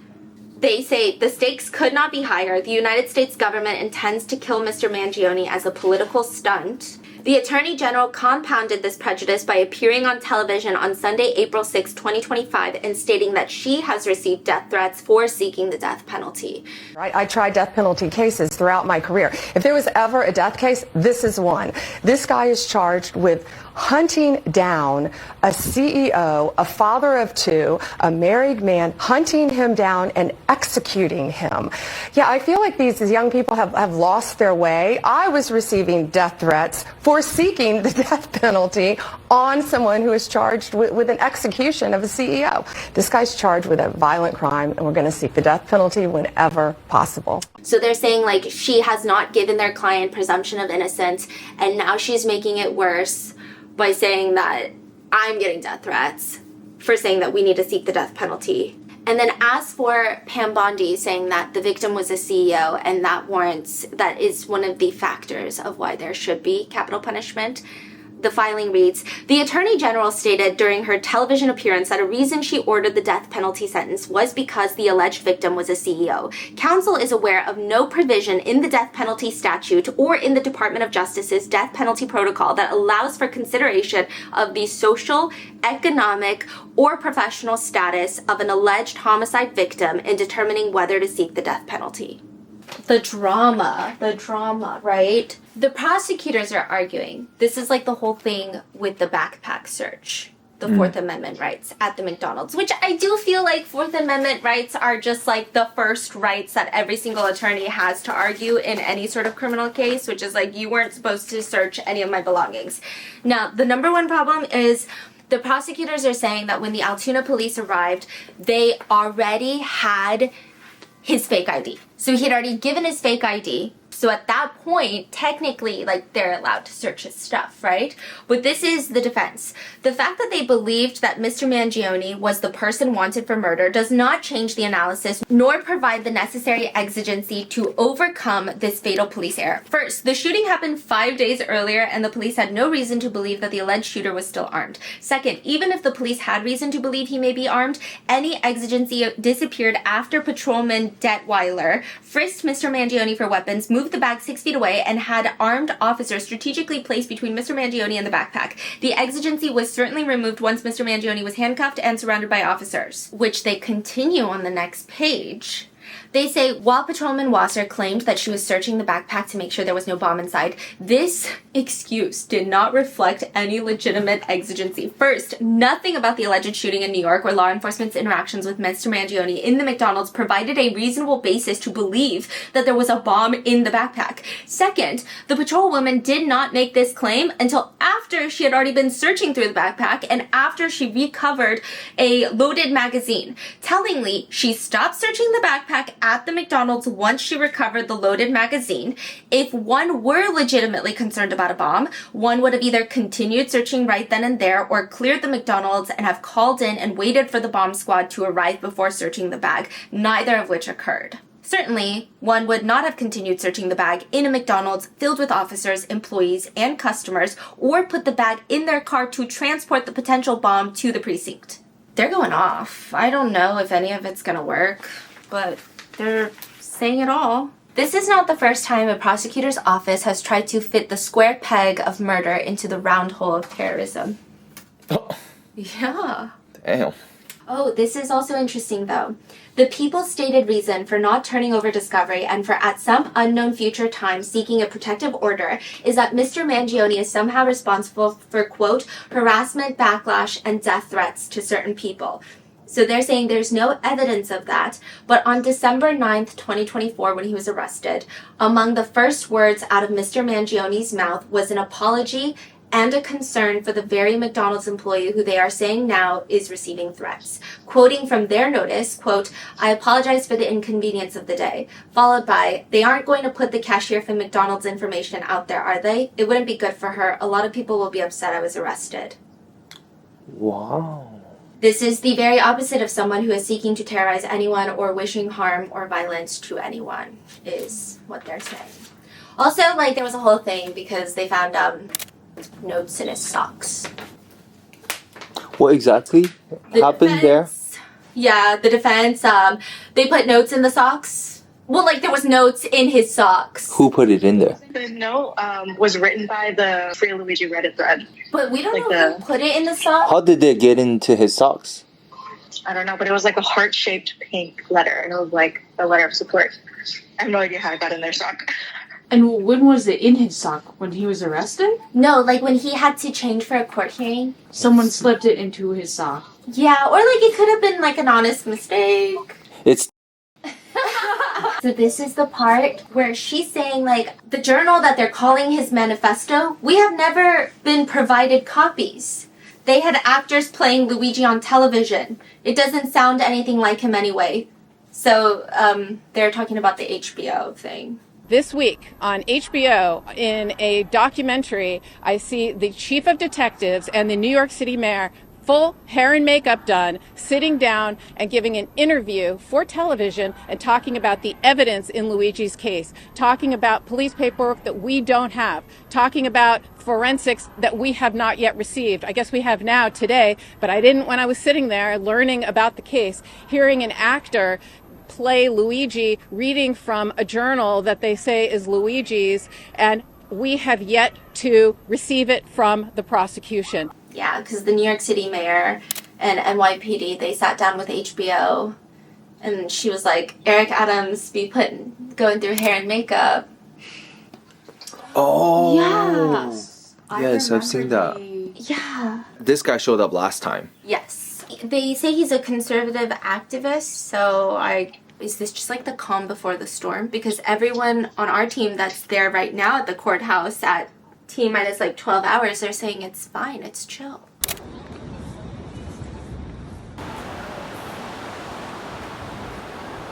They say the stakes could not be higher. The United States government intends to kill Mr. Mangione as a political stunt. The Attorney General compounded this prejudice by appearing on television on Sunday, April 6, 2025, and stating that she has received death threats for seeking the death penalty. Right? I tried death penalty cases throughout my career. If there was ever a death case, this is one. This guy is charged with hunting down a CEO, a father of 2, a married man, hunting him down and executing him. Yeah, I feel like these young people have lost their way. I was receiving death threats for seeking the death penalty on someone who is charged with an execution of a CEO. This guy's charged with a violent crime, and we're going to seek the death penalty whenever possible. So they're saying, like, she has not given their client presumption of innocence, and now she's making it worse by saying that I'm getting death threats for saying that we need to seek the death penalty. And then as for Pam Bondi saying that the victim was a CEO and that is one of the factors of why there should be capital punishment, the filing reads, the Attorney General stated during her television appearance that a reason she ordered the death penalty sentence was because the alleged victim was a CEO. Counsel is aware of no provision in the death penalty statute or in the Department of Justice's death penalty protocol that allows for consideration of the social, economic, or professional status of an alleged homicide victim in determining whether to seek the death penalty. The drama, right? The prosecutors are arguing this is like the whole thing with the backpack search, the Fourth Amendment rights at the McDonald's, which I do feel like Fourth Amendment rights are just like the first rights that every single attorney has to argue in any sort of criminal case, which is like, you weren't supposed to search any of my belongings. Now, the number one problem is the prosecutors are saying that when the Altoona police arrived, they already had his fake ID. So he had already given his fake ID. So at that point, technically, like, they're allowed to search his stuff, right? But this is the defense. The fact that they believed that Mr. Mangione was the person wanted for murder does not change the analysis, nor provide the necessary exigency to overcome this fatal police error. First, the shooting happened 5 days earlier, and the police had no reason to believe that the alleged shooter was still armed. Second, even if the police had reason to believe he may be armed, any exigency disappeared after Patrolman Detweiler frisked Mr. Mangione for weapons, moved the bag 6 feet away, and had armed officers strategically placed between Mr. Mangione and the backpack. The exigency was certainly removed once Mr. Mangione was handcuffed and surrounded by officers, which they continue on the next page. They say, while Patrolman Wasser claimed that she was searching the backpack to make sure there was no bomb inside, this excuse did not reflect any legitimate exigency. First, nothing about the alleged shooting in New York or law enforcement's interactions with Mr. Mangione in the McDonald's provided a reasonable basis to believe that there was a bomb in the backpack. Second, the patrolwoman did not make this claim until after she had already been searching through the backpack and after she recovered a loaded magazine. Tellingly, she stopped searching the backpack at the McDonald's once she recovered the loaded magazine. If one were legitimately concerned about a bomb, one would have either continued searching right then and there or cleared the McDonald's and have called in and waited for the bomb squad to arrive before searching the bag, neither of which occurred. Certainly, one would not have continued searching the bag in a McDonald's filled with officers, employees, and customers, or put the bag in their car to transport the potential bomb to the precinct. They're going off. I don't know if any of it's gonna work, but they're saying it all. This is not the first time a prosecutor's office has tried to fit the square peg of murder into the round hole of terrorism. Oh. Yeah. Damn. Oh, this is also interesting, though. The people's stated reason for not turning over discovery and for at some unknown future time seeking a protective order is that Mr. Mangione is somehow responsible for, quote, harassment, backlash, and death threats to certain people. So they're saying there's no evidence of that, but on December 9th, 2024, when he was arrested, among the first words out of Mr. Mangione's mouth was an apology and a concern for the very McDonald's employee who they are saying now is receiving threats. Quoting from their notice, quote, I apologize for the inconvenience of the day, followed by, they aren't going to put the cashier from McDonald's information out there, are they? It wouldn't be good for her. A lot of people will be upset I was arrested. Wow. This is the very opposite of someone who is seeking to terrorize anyone or wishing harm or violence to anyone, is what they're saying. Also, like, there was a whole thing because they found notes in his socks. What exactly happened there? Yeah, the defense, they put notes in the socks. Well, like, there was notes in his socks. Who put it in there? The note was written by the Free Luigi Reddit thread. But we don't know who put it in the socks. How did it get into his socks? I don't know, but it was like a heart-shaped pink letter, and it was like a letter of support. I have no idea how it got in their sock. And when was it in his sock? When he was arrested? No, like when he had to change for a court hearing. Someone slipped it into his sock. Yeah, or like it could have been like an honest mistake. It's... So this is the part where she's saying, like, the journal that they're calling his manifesto, we have never been provided copies. They had actors playing Luigi on television. It doesn't sound anything like him anyway. So they're talking about the HBO thing. This week on HBO, in a documentary, I see the chief of detectives and the New York City mayor, full hair and makeup done, sitting down and giving an interview for television and talking about the evidence in Luigi's case, talking about police paperwork that we don't have, talking about forensics that we have not yet received. I guess we have now today, but I didn't when I was sitting there learning about the case, hearing an actor play Luigi reading from a journal that they say is Luigi's, and we have yet to receive it from the prosecution. Yeah, because the New York City mayor and NYPD, they sat down with HBO, and she was like, Eric Adams be going through hair and makeup. Oh. Yeah. Yes, I've seen that. Yeah. This guy showed up last time. Yes. They say he's a conservative activist, so is this just like the calm before the storm? Because everyone on our team that's there right now at the courthouse at T-minus like 12 hours, they're saying it's fine, it's chill.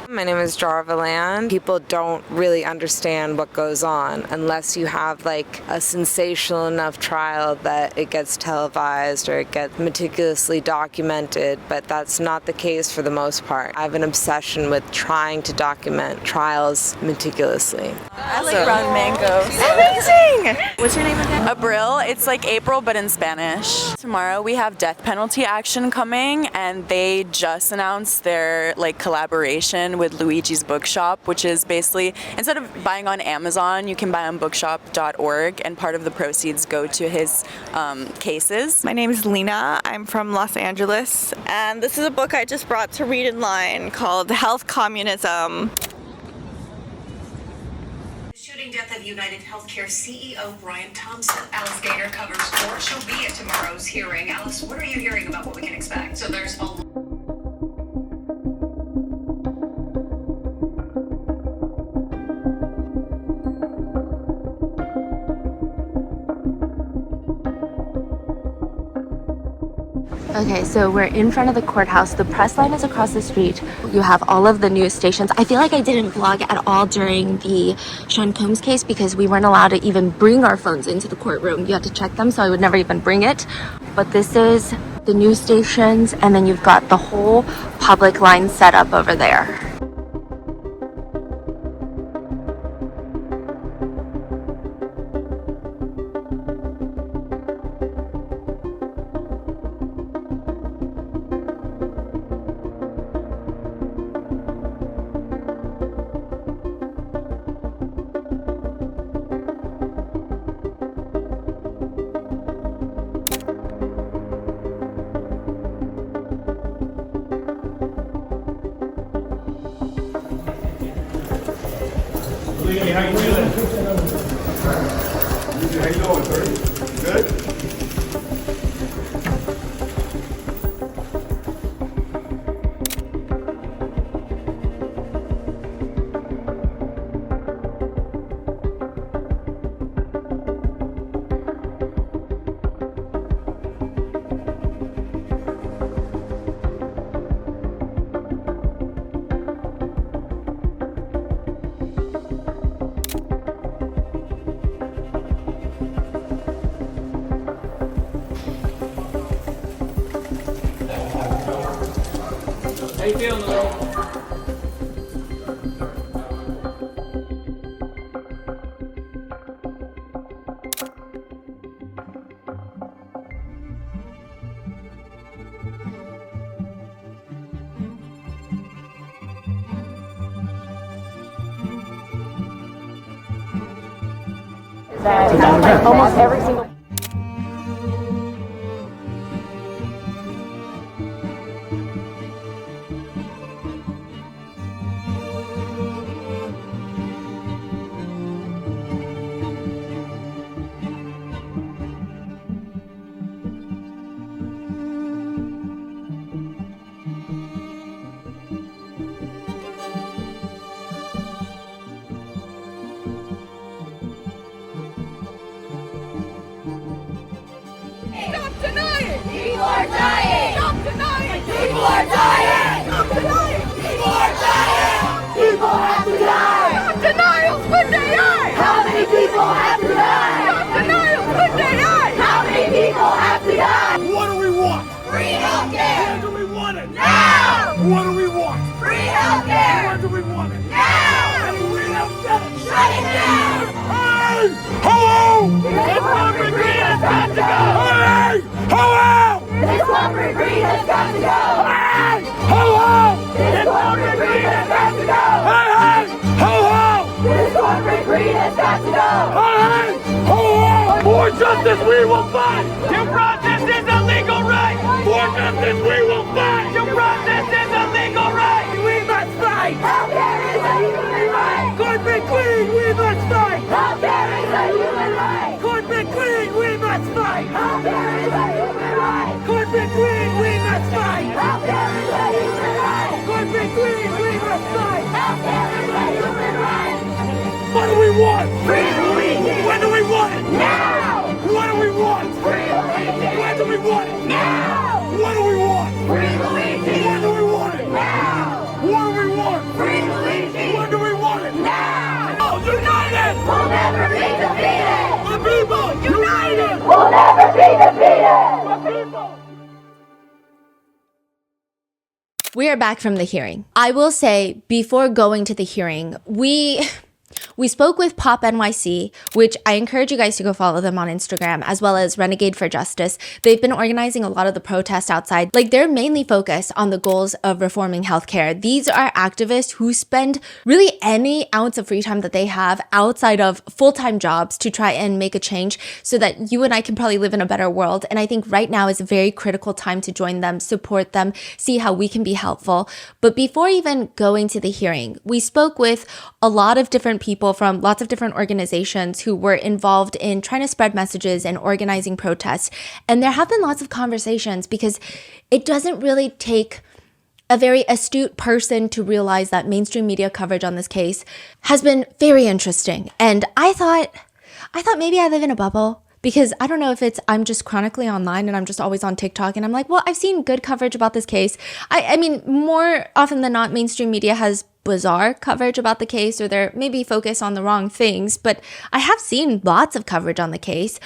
My name is Jarvaland. People don't really understand what goes on unless you have like a sensational enough trial that it gets televised or it gets meticulously documented, but that's not the case for the most part. I have an obsession with trying to document trials meticulously. I like brown mango. Amazing! What's your name again? Abril. It's like April, but in Spanish. Tomorrow we have death penalty action coming, and they just announced their like collaboration with Luigi's bookshop, which is basically, instead of buying on Amazon, you can buy on bookshop.org, and part of the proceeds go to his cases. My name is Lena. I'm from Los Angeles, and this is a book I just brought to read in line called Health Communism. Shooting death of United Healthcare CEO Brian Thompson. Alice Gaynor covers court. She'll be at tomorrow's hearing. Alice, what are you hearing about what we can expect? So there's a Okay, so we're in front of the courthouse. The press line is across the street. You have all of the news stations. I feel like I didn't vlog at all during the Sean Combs case because we weren't allowed to even bring our phones into the courtroom. You had to check them, so I would never even bring it. But this is the news stations, and then you've got the whole public line set up over there. Luigi, how you feeling? Luigi, how you doing, sir? Good? How you feeling, little? That almost every single Stop denying! People are dying! Stop denying! People are dying! Stop denying! People are dying! People have to die! Stop denials when they die! How many people have to die? Stop denials when they die! How many people have to die? What do we want? Free healthcare! When do we want it? Now! What do we want? Free healthcare! When do we want it? Now! And we don't get it! Shut it down! Hey! Hello! This corporate greed has got to go! Hey! Hello! This corporate greed has got to go! Hey! Hello! This corporate greed has got to go! Hey! Hello! This corporate greed has got to go! Hey! Hello! For justice we will fight! Due process is a legal right! For justice we will fight! Due process is a legal right! We must fight! Healthcare is a human right! Corporate greed, we must fight! Healthcare is a human right! Free Luigi! When do we want it? Now! What do we want? Free Luigi! When do we want it? Now! What do we want? Free Luigi! When do we want it? Now! What do we want? Free Luigi! When do we want it? Now! Oh, united! We'll never be defeated! The people! United! We'll never be defeated! The people! We are back from the hearing. I will say, before going to the hearing, we spoke with Pop NYC, which I encourage you guys to go follow them on Instagram, as well as Renegade for Justice. They've been organizing a lot of the protests outside. Like, they're mainly focused on the goals of reforming healthcare. These are activists who spend really any ounce of free time that they have outside of full-time jobs to try and make a change so that you and I can probably live in a better world. And I think right now is a very critical time to join them, support them, see how we can be helpful. But before even going to the hearing, we spoke with a lot of different people from lots of different organizations who were involved in trying to spread messages and organizing protests. And there have been lots of conversations because it doesn't really take a very astute person to realize that mainstream media coverage on this case has been very interesting. And I thought maybe I live in a bubble. Because I don't know if I'm just chronically online and I'm just always on TikTok and I'm like, well, I've seen good coverage about this case. I mean, more often than not, mainstream media has bizarre coverage about the case, or they're maybe focused on the wrong things, but I have seen lots of coverage on the case.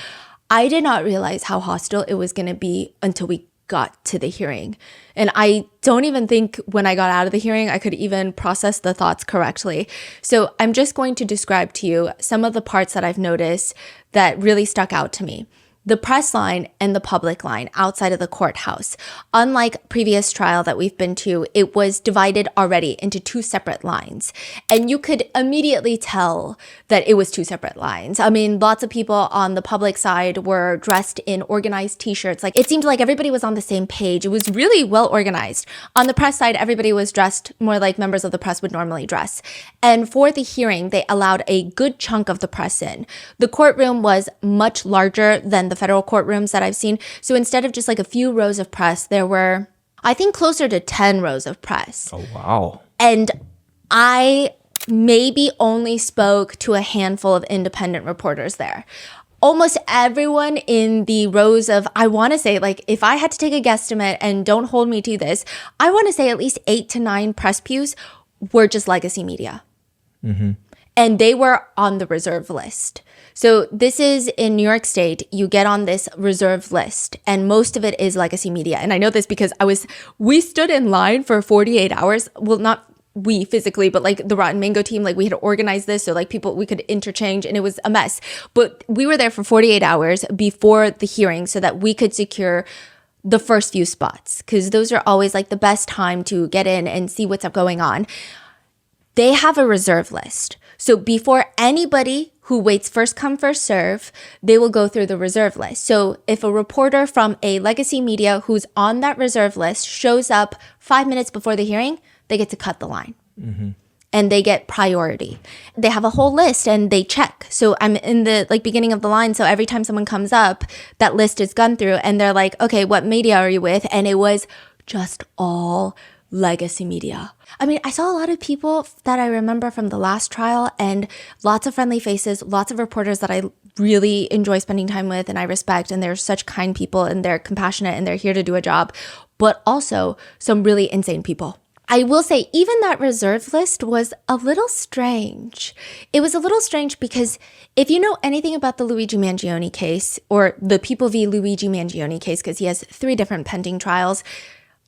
I did not realize how hostile it was going to be until we got to the hearing. And I don't even think when I got out of the hearing, I could even process the thoughts correctly. So I'm just going to describe to you some of the parts that I've noticed that really stuck out to me. The press line and the public line outside of the courthouse. Unlike previous trial that we've been to, it was divided already into two separate lines. And you could immediately tell that it was two separate lines. I mean, lots of people on the public side were dressed in organized t-shirts. Like, it seemed like everybody was on the same page. It was really well organized. On the press side, everybody was dressed more like members of the press would normally dress. And for the hearing, they allowed a good chunk of the press in. The courtroom was much larger than the federal courtrooms that I've seen. So instead of just like a few rows of press, there were, I think, closer to 10 rows of press. Oh, wow. And I maybe only spoke to a handful of independent reporters there. Almost everyone in the rows of, I want to say, like, if I had to take a guesstimate, and don't hold me to this, I want to say at least 8 to 9 press pews were just legacy media. Mm-hmm. And they were on the reserve list. So this is in New York State. You get on this reserve list, and most of it is legacy media. And I know this because we stood in line for 48 hours. Well, not we physically, but like the Rotten Mango team, like we had organized this so like we could interchange, and it was a mess. But we were there for 48 hours before the hearing so that we could secure the first few spots, because those are always like the best time to get in and see what's going on. They have a reserve list. So before anybody who waits first come, first serve, they will go through the reserve list. So if a reporter from a legacy media who's on that reserve list shows up 5 minutes before the hearing, they get to cut the line. Mm-hmm. And they get priority. They have a whole list and they check. So I'm in the beginning of the line. So every time someone comes up, that list is gone through and they're like, okay, what media are you with? And it was just all legacy media. I mean, I saw a lot of people that I remember from the last trial, and lots of friendly faces, lots of reporters that I really enjoy spending time with and I respect, and they're such kind people and they're compassionate and they're here to do a job, but also some really insane people. I will say even that reserve list was a little strange. It was a little strange because if you know anything about the Luigi Mangione case, or the People v. Luigi Mangione case, because he has 3 different pending trials,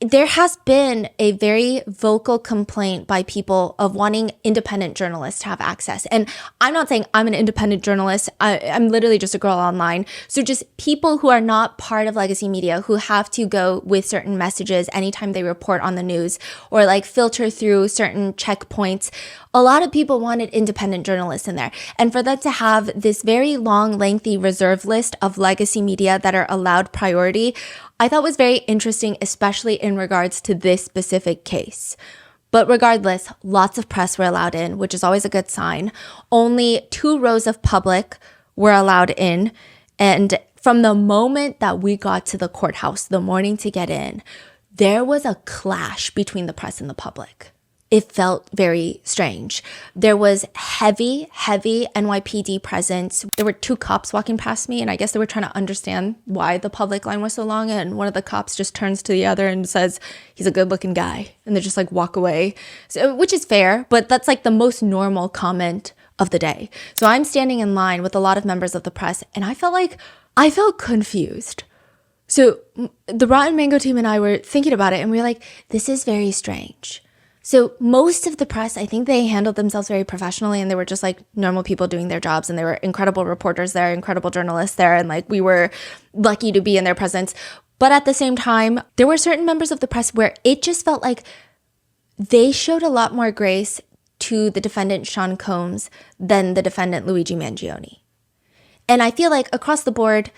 there has been a very vocal complaint by people of wanting independent journalists to have access. And I'm not saying I'm an independent journalist. I'm literally just a girl online. So just people who are not part of legacy media, who have to go with certain messages anytime they report on the news, or like filter through certain checkpoints. A lot of people wanted independent journalists in there. And for them to have this very long, lengthy reserve list of legacy media that are allowed priority, I thought was very interesting, especially in regards to this specific case. But regardless, lots of press were allowed in, which is always a good sign. Only 2 rows of public were allowed in. And from the moment that we got to the courthouse, the morning to get in, there was a clash between the press and the public. it felt very strange. There was heavy NYPD presence. There were 2 cops walking past me, and I guess they were trying to understand why the public line was so long. And one of the cops just turns to the other and says, "He's a good looking guy." And they just like walk away, so, which is fair, but that's like the most normal comment of the day. So I'm standing in line with a lot of members of the press, and I felt confused. So the Rotten Mango team and I were thinking about it, and we were like, this is very strange. So most of the press, I think they handled themselves very professionally, and they were just like normal people doing their jobs, and there were incredible reporters there, incredible journalists there, and like we were lucky to be in their presence. But at the same time, there were certain members of the press where it just felt like they showed a lot more grace to the defendant Sean Combs than the defendant Luigi Mangione. And I feel like across the board,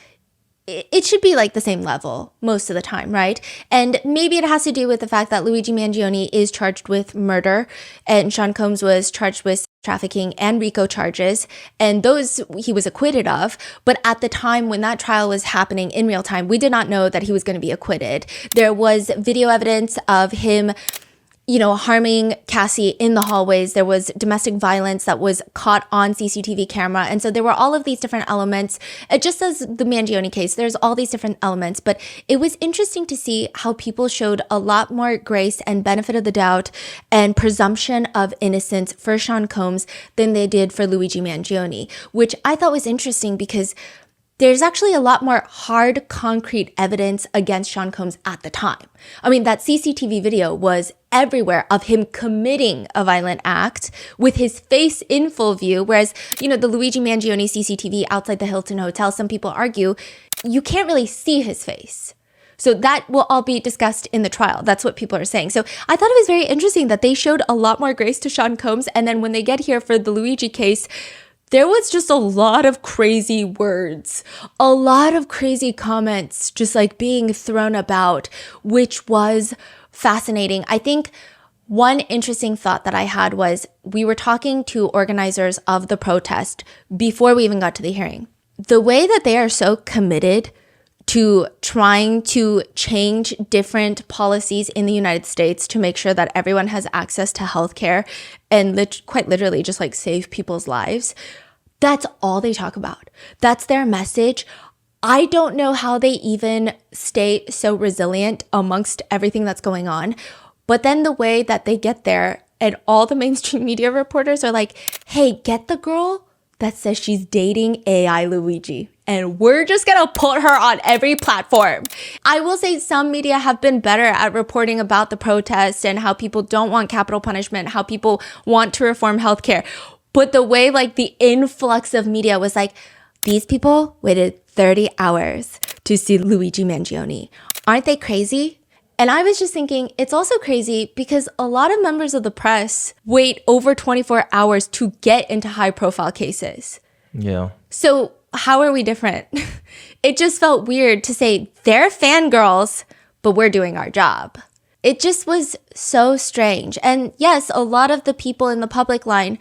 it should be like the same level most of the time, right? And maybe it has to do with the fact that Luigi Mangione is charged with murder and Sean Combs was charged with trafficking and RICO charges, and those he was acquitted of. But at the time when that trial was happening in real time, we did not know that he was going to be acquitted. There was video evidence of him harming Cassie in the hallways. There was domestic violence that was caught on CCTV camera. And so there were all of these different elements. Just as the Mangione case, there's all these different elements. But it was interesting to see how people showed a lot more grace and benefit of the doubt and presumption of innocence for Sean Combs than they did for Luigi Mangione, which I thought was interesting because there's actually a lot more hard, concrete evidence against Sean Combs at the time. I mean, that CCTV video was everywhere of him committing a violent act with his face in full view, whereas, the Luigi Mangione CCTV outside the Hilton Hotel, some people argue, you can't really see his face. So that will all be discussed in the trial. That's what people are saying. So I thought it was very interesting that they showed a lot more grace to Sean Combs, and then when they get here for the Luigi case, there was just a lot of crazy words, a lot of crazy comments just like being thrown about, which was fascinating. I think one interesting thought that I had was we were talking to organizers of the protest before we even got to the hearing. The way that they are so committed to trying to change different policies in the United States to make sure that everyone has access to healthcare and quite literally just like save people's lives. That's all they talk about. That's their message. I don't know how they even stay so resilient amongst everything that's going on. But then the way that they get there and all the mainstream media reporters are like, hey, get the girl that says she's dating AI Luigi. And we're just going to put her on every platform. I will say some media have been better at reporting about the protests and how people don't want capital punishment, how people want to reform healthcare. But the way like the influx of media was like, these people waited 30 hours to see Luigi Mangione. Aren't they crazy? And I was just thinking, it's also crazy because a lot of members of the press wait over 24 hours to get into high profile cases. Yeah. So how are we different? It just felt weird to say they're fangirls, but we're doing our job. It just was so strange. And yes, a lot of the people in the public line,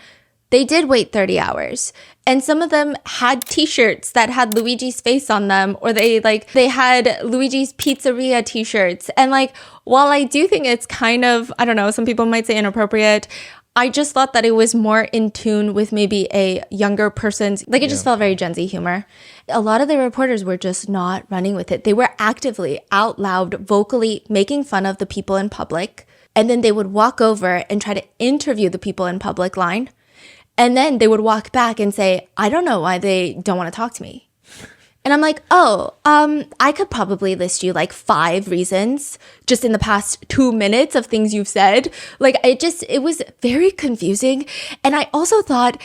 they did wait 30 hours. And some of them had t-shirts that had Luigi's face on them, or they had Luigi's Pizzeria t-shirts. And like, while I do think it's kind of, I don't know, some people might say inappropriate, I just thought that it was more in tune with maybe a younger person's, like it just felt very Gen Z humor. A lot of the reporters were just not running with it. They were actively, out loud, vocally making fun of the people in public. And then they would walk over and try to interview the people in public line. And then they would walk back and say, I don't know why they don't want to talk to me. And I'm like, I could probably list you like 5 reasons just in the past 2 minutes of things you've said. Like it was very confusing. And I also thought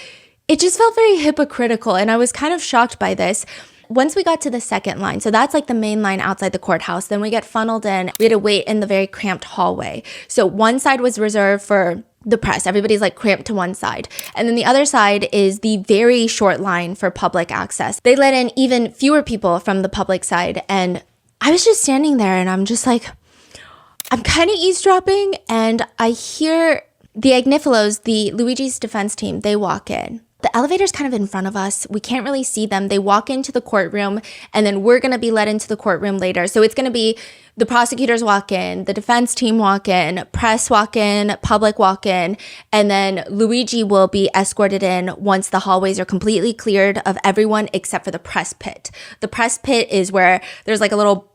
it just felt very hypocritical. And I was kind of shocked by this. Once we got to the second line, so that's like the main line outside the courthouse, then we get funneled in. We had to wait in the very cramped hallway. So one side was reserved for the press. Everybody's like cramped to one side. And then the other side is the very short line for public access. They let in even fewer people from the public side. And I was just standing there and I'm just like, I'm kind of eavesdropping and I hear the Agnifilos, the Luigi's defense team, they walk in. the elevator's kind of in front of us. We can't really see them. They walk into the courtroom, and then we're going to be led into the courtroom later. So it's going to be the prosecutors walk in, the defense team walk in, press walk in, public walk in, and then Luigi will be escorted in once the hallways are completely cleared of everyone except for the press pit. The press pit is where there's like a little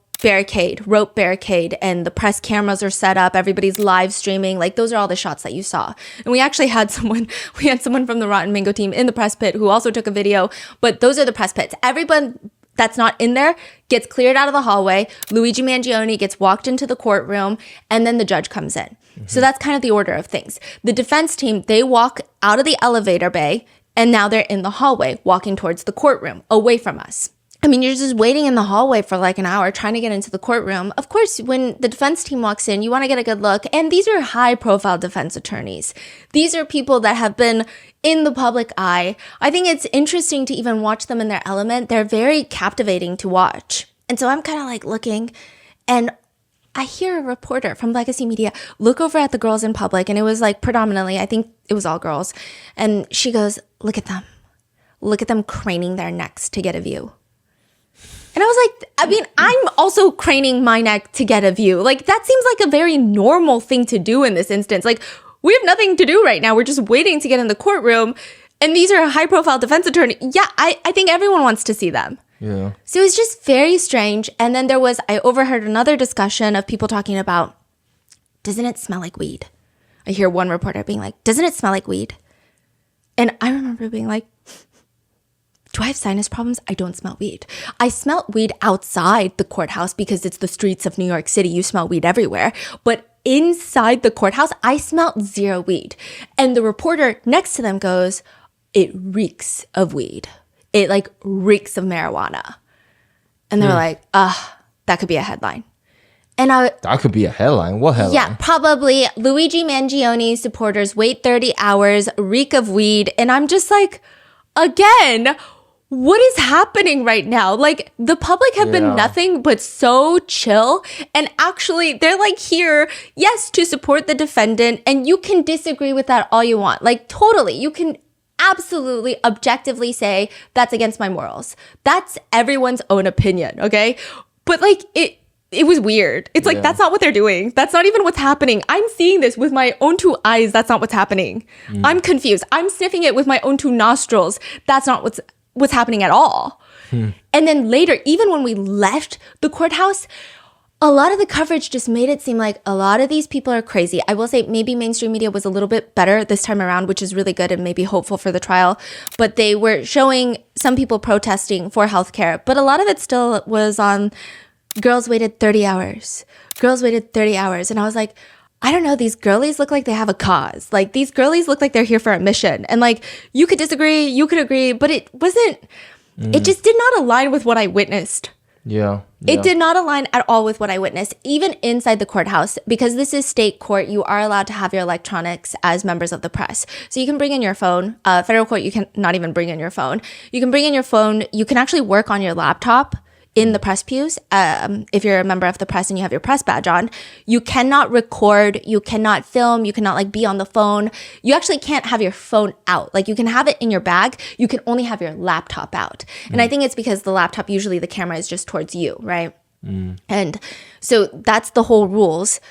rope barricade, and the press cameras are set up. Everybody's live streaming. Like, those are all the shots that you saw. And we actually had someone from the Rotten Mango team in the press pit who also took a video, but those are the press pits. Everyone that's not in there gets cleared out of the hallway. Luigi Mangione gets walked into the courtroom, and then the judge comes in. So that's kind of the order of things. The defense team, they walk out of the elevator bay, and now they're in the hallway, walking towards the courtroom, away from us. I mean, you're just waiting in the hallway for like an hour trying to get into the courtroom. Of course, when the defense team walks in, you want to get a good look. And these are high-profile defense attorneys. These are people that have been in the public eye. I think it's interesting to even watch them in their element. They're very captivating to watch. And so I'm kind of like looking, and I hear a reporter from Legacy Media look over at the girls in public, and it was like predominantly, I think it was all girls. And she goes, look at them. Look at them craning their necks to get a view. And I was like, I mean, I'm also craning my neck to get a view. Like, that seems like a very normal thing to do in this instance. Like, we have nothing to do right now. We're just waiting to get in the courtroom. And these are high-profile defense attorneys. Yeah, I think everyone wants to see them. Yeah. So it was just very strange. And then I overheard another discussion of people talking about, doesn't it smell like weed? I hear one reporter being like, doesn't it smell like weed? And I remember being like, do I have sinus problems? I don't smell weed. I smell weed outside the courthouse because it's the streets of New York City. You smell weed everywhere. But inside the courthouse, I smelled zero weed. And the reporter next to them goes, it reeks of weed. It like reeks of marijuana. And they were like, that could be a headline. And that could be a headline. What headline? Yeah, probably Luigi Mangione supporters wait 30 hours, reek of weed. And I'm just like, again, what is happening right now? Like, the public have been nothing but so chill. And actually, they're like here, yes, to support the defendant. And you can disagree with that all you want. Like, totally. You can absolutely objectively say that's against my morals. That's everyone's own opinion, okay? But like, it was weird. It's like, that's not what they're doing. That's not even what's happening. I'm seeing this with my own two eyes. That's not what's happening. I'm confused. I'm sniffing it with my own two nostrils. That's not what's happening at all. And then later, even when we left the courthouse, a lot of the coverage just made it seem like a lot of these people are crazy. I will say maybe mainstream media was a little bit better this time around, which is really good and maybe hopeful for the trial. But they were showing some people protesting for healthcare. But a lot of it still was on girls waited 30 hours. Girls waited 30 hours. And I was like, I don't know, these girlies look like they have a cause. Like, these girlies look like they're here for a mission. And like, you could disagree, you could agree, but it wasn't, it just did not align with what I witnessed. Yeah. It did not align at all with what I witnessed, even inside the courthouse, because this is state court. You are allowed to have your electronics as members of the press. So you can bring in your phone. Federal court, you can not even bring in your phone. You can bring in your phone. You can actually work on your laptop in the press pews. If you're a member of the press and you have your press badge on, you cannot record, you cannot film, you cannot like be on the phone. You actually can't have your phone out. Like, you can have it in your bag. You can only have your laptop out. And I think it's because the laptop, usually the camera is just towards you, right? And so that's the whole rules.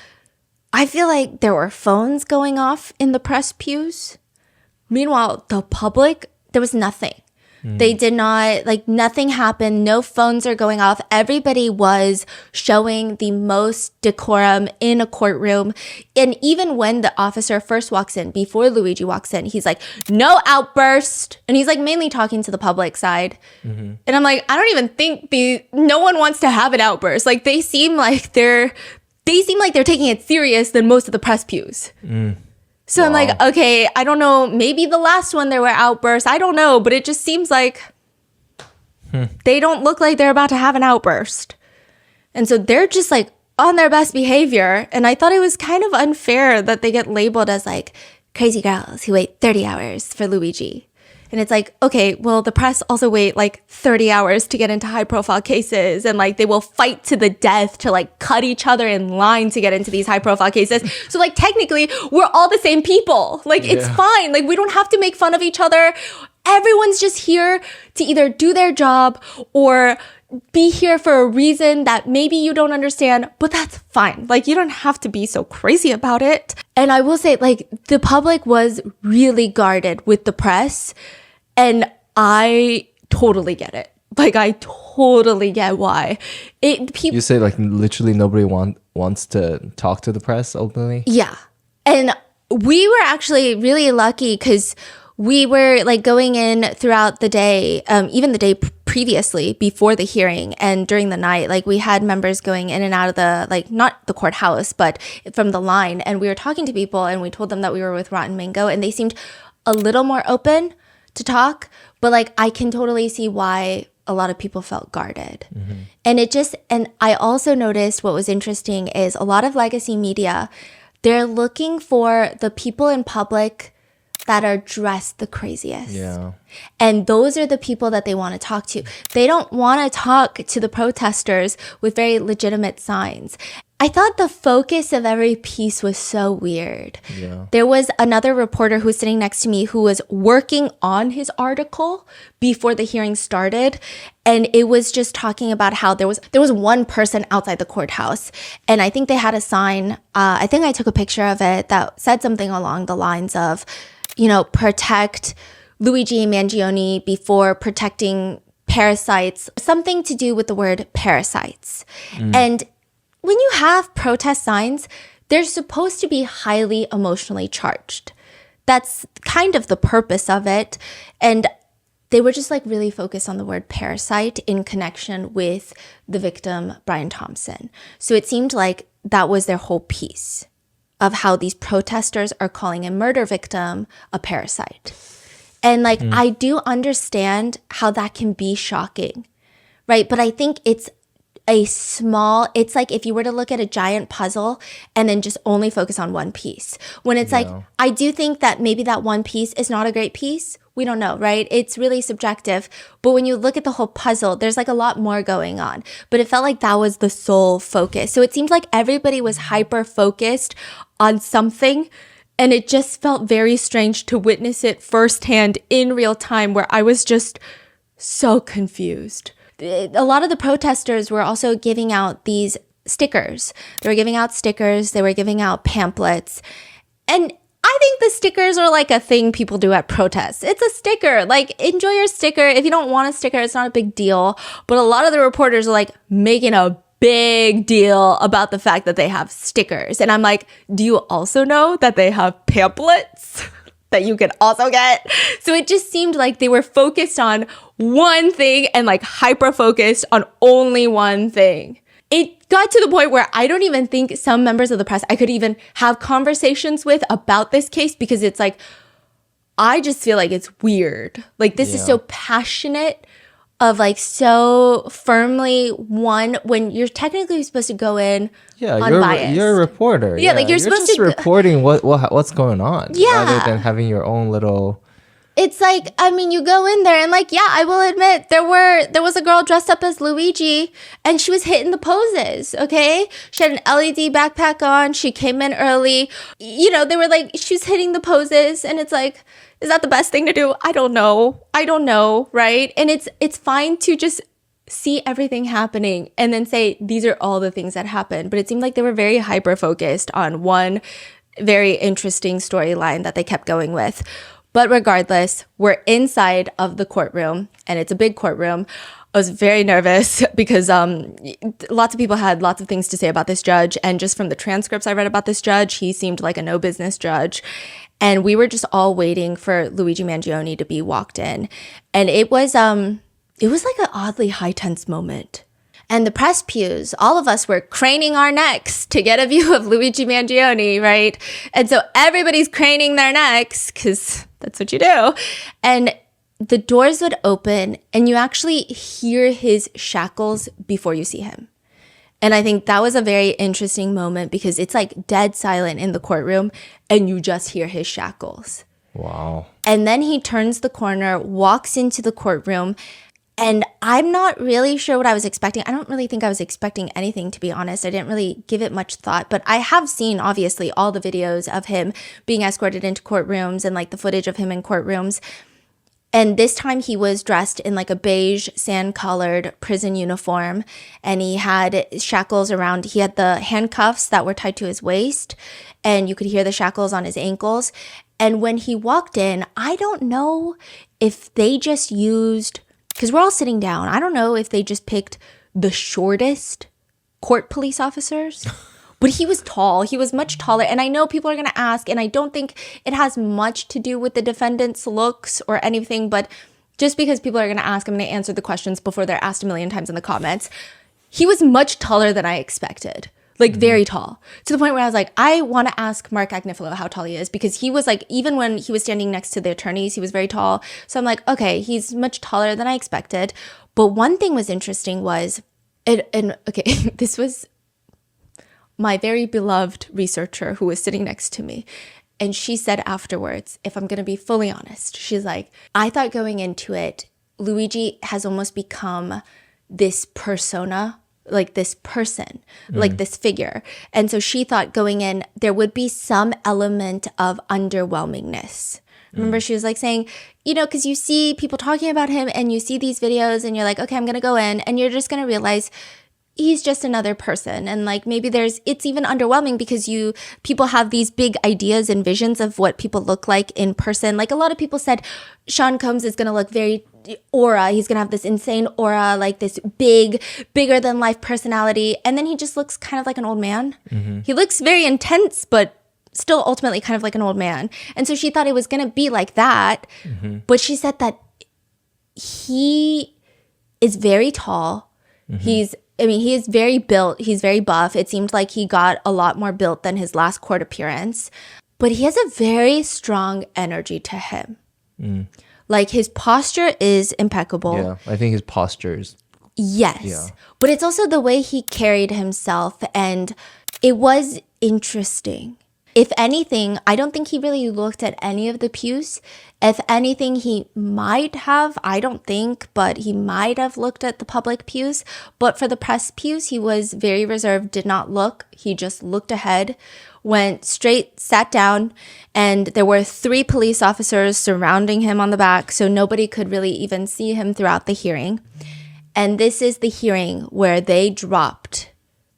I feel like there were phones going off in the press pews. Meanwhile, the public, there was nothing. They did not, like, nothing happened. No phones are going off. Everybody was showing the most decorum in a courtroom. And even when the officer first walks in, before Luigi walks in, he's like, no outburst. And he's like mainly talking to the public side. And I'm like, I don't even think no one wants to have an outburst. Like, they seem like they're taking it serious than most of the press pews. So I'm like, okay, I don't know. Maybe the last one there were outbursts. I don't know. But it just seems like they don't look like they're about to have an outburst. And so they're just like on their best behavior. And I thought it was kind of unfair that they get labeled as like crazy girls who wait 30 hours for Luigi. And it's like, okay, well, the press also wait like 30 hours to get into high profile cases. And like, they will fight to the death to like cut each other in line to get into these high profile cases. So like, technically, we're all the same people. Like, it's fine. Like, we don't have to make fun of each other. everyone's just here to either do their job or be here for a reason that maybe you don't understand, but that's fine. Like, you don't have to be so crazy about it. And I will say, like, the public was really guarded with the press, and I totally get it. Like, I totally get why. You say, like, literally nobody wants to talk to the press openly? Yeah. And we were actually really lucky because we were like going in throughout the day, even the day previously before the hearing and during the night. Like, we had members going in and out of the, like, not the courthouse, but from the line. And we were talking to people and we told them that we were with Rotten Mango, and they seemed a little more open to talk. But like, I can totally see why a lot of people felt guarded. And I also noticed what was interesting is a lot of legacy media, they're looking for the people in public that are dressed the craziest. Yeah. And those are the people that they want to talk to. They don't want to talk to the protesters with very legitimate signs. I thought the focus of every piece was so weird. Yeah. There was another reporter who was sitting next to me who was working on his article before the hearing started. And it was just talking about how there was one person outside the courthouse. And I think they had a sign, I think I took a picture of it, that said something along the lines of, you know, protect Luigi Mangione before protecting parasites. Something to do with the word parasites. And when you have protest signs, they're supposed to be highly emotionally charged. That's kind of the purpose of it. And they were just like really focused on the word parasite in connection with the victim, Brian Thompson. So it seemed like that was their whole piece of how these protesters are calling a murder victim a parasite. And like, I do understand how that can be shocking, right? But I think it's like if you were to look at a giant puzzle and then just only focus on one piece. When it's like, I do think that maybe that one piece is not a great piece. We don't know, right? It's really subjective. But when you look at the whole puzzle, there's like a lot more going on. But it felt like that was the sole focus. So it seemed like everybody was hyper focused on something. And it just felt very strange to witness it firsthand in real time, where I was just so confused. A lot of the protesters were also giving out these stickers. They were giving out stickers. They were giving out pamphlets. And I think the stickers are like a thing people do at protests. It's a sticker. Like, enjoy your sticker. If you don't want a sticker, it's not a big deal. But a lot of the reporters are like making a big deal about the fact that they have stickers. And I'm like, do you also know that they have pamphlets that you can also get? So it just seemed like they were focused on one thing and like hyper focused on only one thing. It got to the point where I don't even think some members of the press I could even have conversations with about this case, because it's like, I just feel like it's weird. Like, this is so passionate, of like so firmly one, when you're technically supposed to go in unbiased. You're a reporter. Yeah, like you're supposed to reporting what's going on. Yeah. Rather than having your own little. It's like, I mean, you go in there and like, yeah, I will admit there was a girl dressed up as Luigi and she was hitting the poses, okay? She had an LED backpack on. She came in early. You know, they were like, she was hitting the poses, and it's like, is that the best thing to do? I don't know, right? And it's fine to just see everything happening and then say, these are all the things that happened. But it seemed like they were very hyper-focused on one very interesting storyline that they kept going with. But regardless, we're inside of the courtroom, and it's a big courtroom. I was very nervous because lots of people had lots of things to say about this judge. And just from the transcripts I read about this judge, he seemed like a no business judge. And we were just all waiting for Luigi Mangione to be walked in. And it was like an oddly high tense moment. And the press pews, all of us were craning our necks to get a view of Luigi Mangione, right? And so everybody's craning their necks because that's what you do. And the doors would open and you actually hear his shackles before you see him. And I think that was a very interesting moment because it's like dead silent in the courtroom and you just hear his shackles. Wow. And then he turns the corner, walks into the courtroom, and I'm not really sure what I was expecting. I don't really think I was expecting anything, to be honest. I didn't really give it much thought, but I have seen, obviously, all the videos of him being escorted into courtrooms and like the footage of him in courtrooms. And this time he was dressed in like a beige sand-colored prison uniform, and he had shackles around. He had the handcuffs that were tied to his waist, and you could hear the shackles on his ankles. And when he walked in, I don't know if they just used, because we're all sitting down, I don't know if they just picked the shortest court police officers. But he was tall. He was much taller. And I know people are going to ask, and I don't think it has much to do with the defendant's looks or anything, but just because people are going to ask, I'm going to answer the questions before they're asked a million times in the comments. He was much taller than I expected. Like, very tall. To the point where I was like, I want to ask Mark Agnifilo how tall he is, because he was like, even when he was standing next to the attorneys, he was very tall. So I'm like, okay, he's much taller than I expected. But one thing was interesting was, okay, this was my very beloved researcher who was sitting next to me. And she said afterwards, if I'm going to be fully honest, she's like, I thought going into it, Luigi has almost become this persona, like this person, like this figure. And so she thought going in, there would be some element of underwhelmingness. Remember, she was like saying, you know, because you see people talking about him and you see these videos and you're like, okay, I'm going to go in, and you're just going to realize he's just another person. And like maybe it's even underwhelming because people have these big ideas and visions of what people look like in person. Like a lot of people said Sean Combs is going to look very aura. He's going to have this insane aura, like this bigger than life personality. And then he just looks kind of like an old man. He looks very intense, but still ultimately kind of like an old man. And so she thought it was going to be like that. But she said that he is very tall. He is very built. He's very buff. It seemed like he got a lot more built than his last court appearance. But he has a very strong energy to him. Like his posture is impeccable. Yeah, I think his posture is... Yes. Yeah. But it's also the way he carried himself. And it was interesting. If anything, I don't think he really looked at any of the pews. If anything, he might have, I don't think, but he might have looked at the public pews. But for the press pews, he was very reserved, did not look. He just looked ahead, went straight, sat down, and there were 3 police officers surrounding him on the back, so nobody could really even see him throughout the hearing. And this is the hearing where they dropped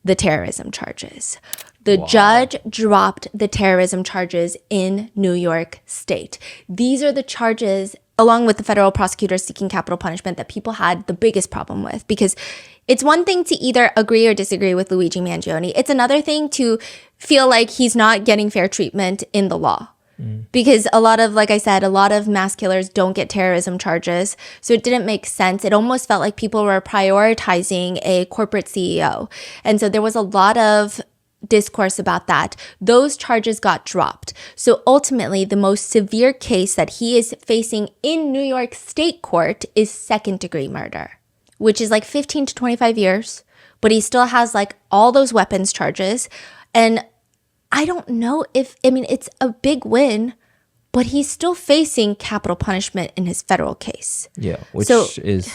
the terrorism charges. The judge dropped the terrorism charges in New York State. These are the charges, along with the federal prosecutors seeking capital punishment, that people had the biggest problem with. Because it's one thing to either agree or disagree with Luigi Mangione. It's another thing to feel like he's not getting fair treatment in the law. Because like I said, a lot of mass killers don't get terrorism charges. So it didn't make sense. It almost felt like people were prioritizing a corporate CEO. And so there was a lot of discourse about that. Those charges got dropped. So ultimately, the most severe case that he is facing in New York State court is second-degree murder, which is like 15 to 25 years. But he still has like all those weapons charges. And I don't know it's a big win, but he's still facing capital punishment in his federal case. Yeah, which is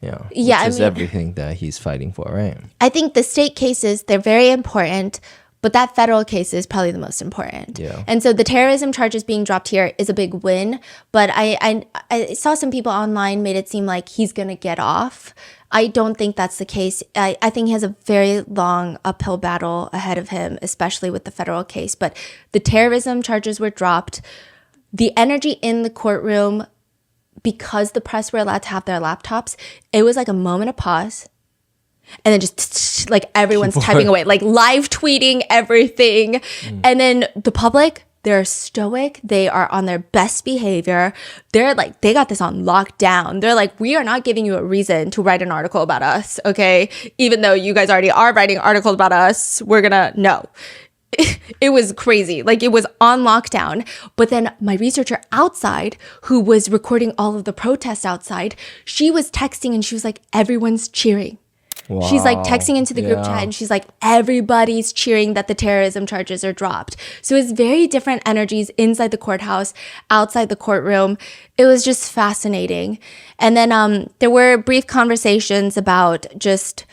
everything that he's fighting for, right? I think the state cases, they're very important, but that federal case is probably the most important. Yeah. And so the terrorism charges being dropped here is a big win, but I saw some people online made it seem like he's going to get off. I don't think that's the case. I think he has a very long uphill battle ahead of him, especially with the federal case. But the terrorism charges were dropped. The energy in the courtroom, because the press were allowed to have their laptops, it was like a moment of pause. And then just like everyone's typing away, like live tweeting everything. And then the public, they're stoic. They are on their best behavior. They're like, they got this on lockdown. They're like, we are not giving you a reason to write an article about us, okay? Even though you guys already are writing articles about us, no. It was crazy. Like it was on lockdown. But then my researcher outside, who was recording all of the protests outside, she was texting and she was like, everyone's cheering. Wow. She's like texting into the group chat and she's like, everybody's cheering that the terrorism charges are dropped. So it's very different energies inside the courthouse, outside the courtroom. It was just fascinating. And then there were brief conversations about just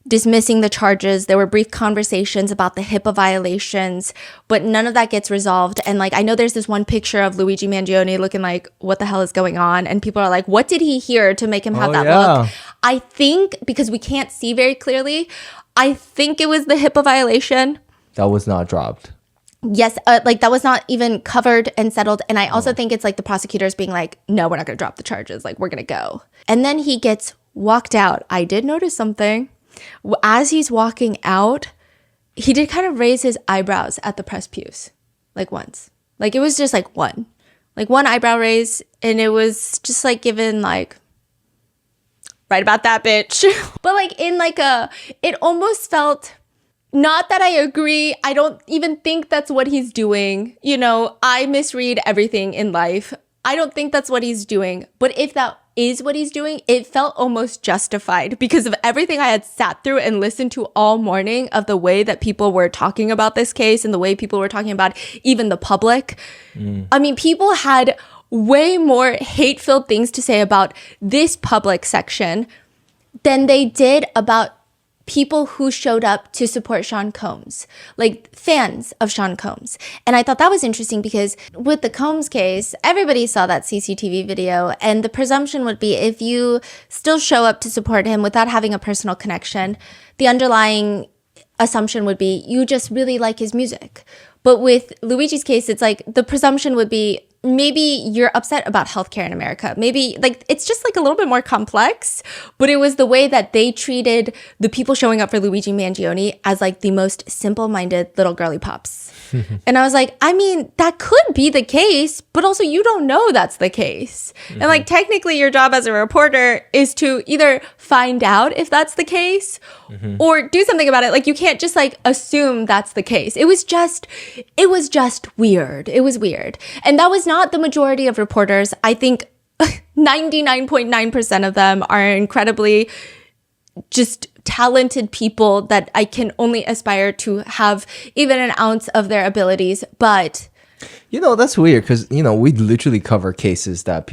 dismissing the charges. There were brief conversations about the HIPAA violations, but none of that gets resolved. And like, I know there's this one picture of Luigi Mangione looking like, what the hell is going on? And people are like, what did he hear to make him have that look? I think because we can't see very clearly, I think it was the HIPAA violation. That was not dropped. Yes, like that was not even covered and settled. And I also think it's like the prosecutors being like, no, we're not going to drop the charges. Like, we're going to go. And then he gets walked out. I did notice something. As he's walking out, he did kind of raise his eyebrows at the press pews, like once. Like it was just like one eyebrow raise. And it was just like given like, right about that, bitch. But like in like it almost felt... Not that I agree. I don't even think that's what he's doing. You know, I misread everything in life. I don't think that's what he's doing. But if that is what he's doing, it felt almost justified because of everything I had sat through and listened to all morning of the way that people were talking about this case and the way people were talking about even the public. I mean, people had way more hate-filled things to say about this public section than they did about people who showed up to support Sean Combs, like fans of Sean Combs. And I thought that was interesting because with the Combs case, everybody saw that CCTV video. And the presumption would be if you still show up to support him without having a personal connection, the underlying assumption would be you just really like his music. But with Luigi's case, it's like the presumption would be maybe you're upset about healthcare in America. Maybe like it's just like a little bit more complex, but it was the way that they treated the people showing up for Luigi Mangione as like the most simple-minded little girly pops. And I was like, I mean, that could be the case, but also you don't know that's the case. And like technically your job as a reporter is to either find out if that's the case or do something about it. Like you can't just like assume that's the case. It was just weird. It was weird. And that was not the majority of reporters. I think 99.9% of them are incredibly just talented people that I can only aspire to have even an ounce of their abilities. But you know, that's weird because, you know, we literally cover cases that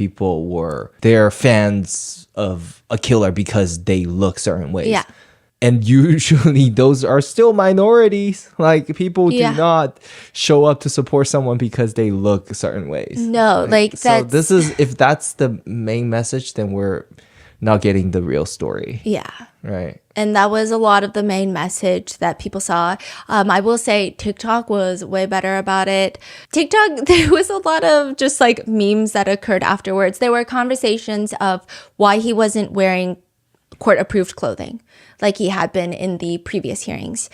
they're fans of a killer because they look certain ways. Yeah. And usually those are still minorities. Like people do not show up to support someone because they look certain ways. No, like so this is, if that's the main message, then we're not getting the real story. Yeah. Right. And that was a lot of the main message that people saw. I will say TikTok was way better about it. TikTok, there was a lot of just like memes that occurred afterwards. There were conversations of why he wasn't wearing court-approved clothing like he had been in the previous hearings.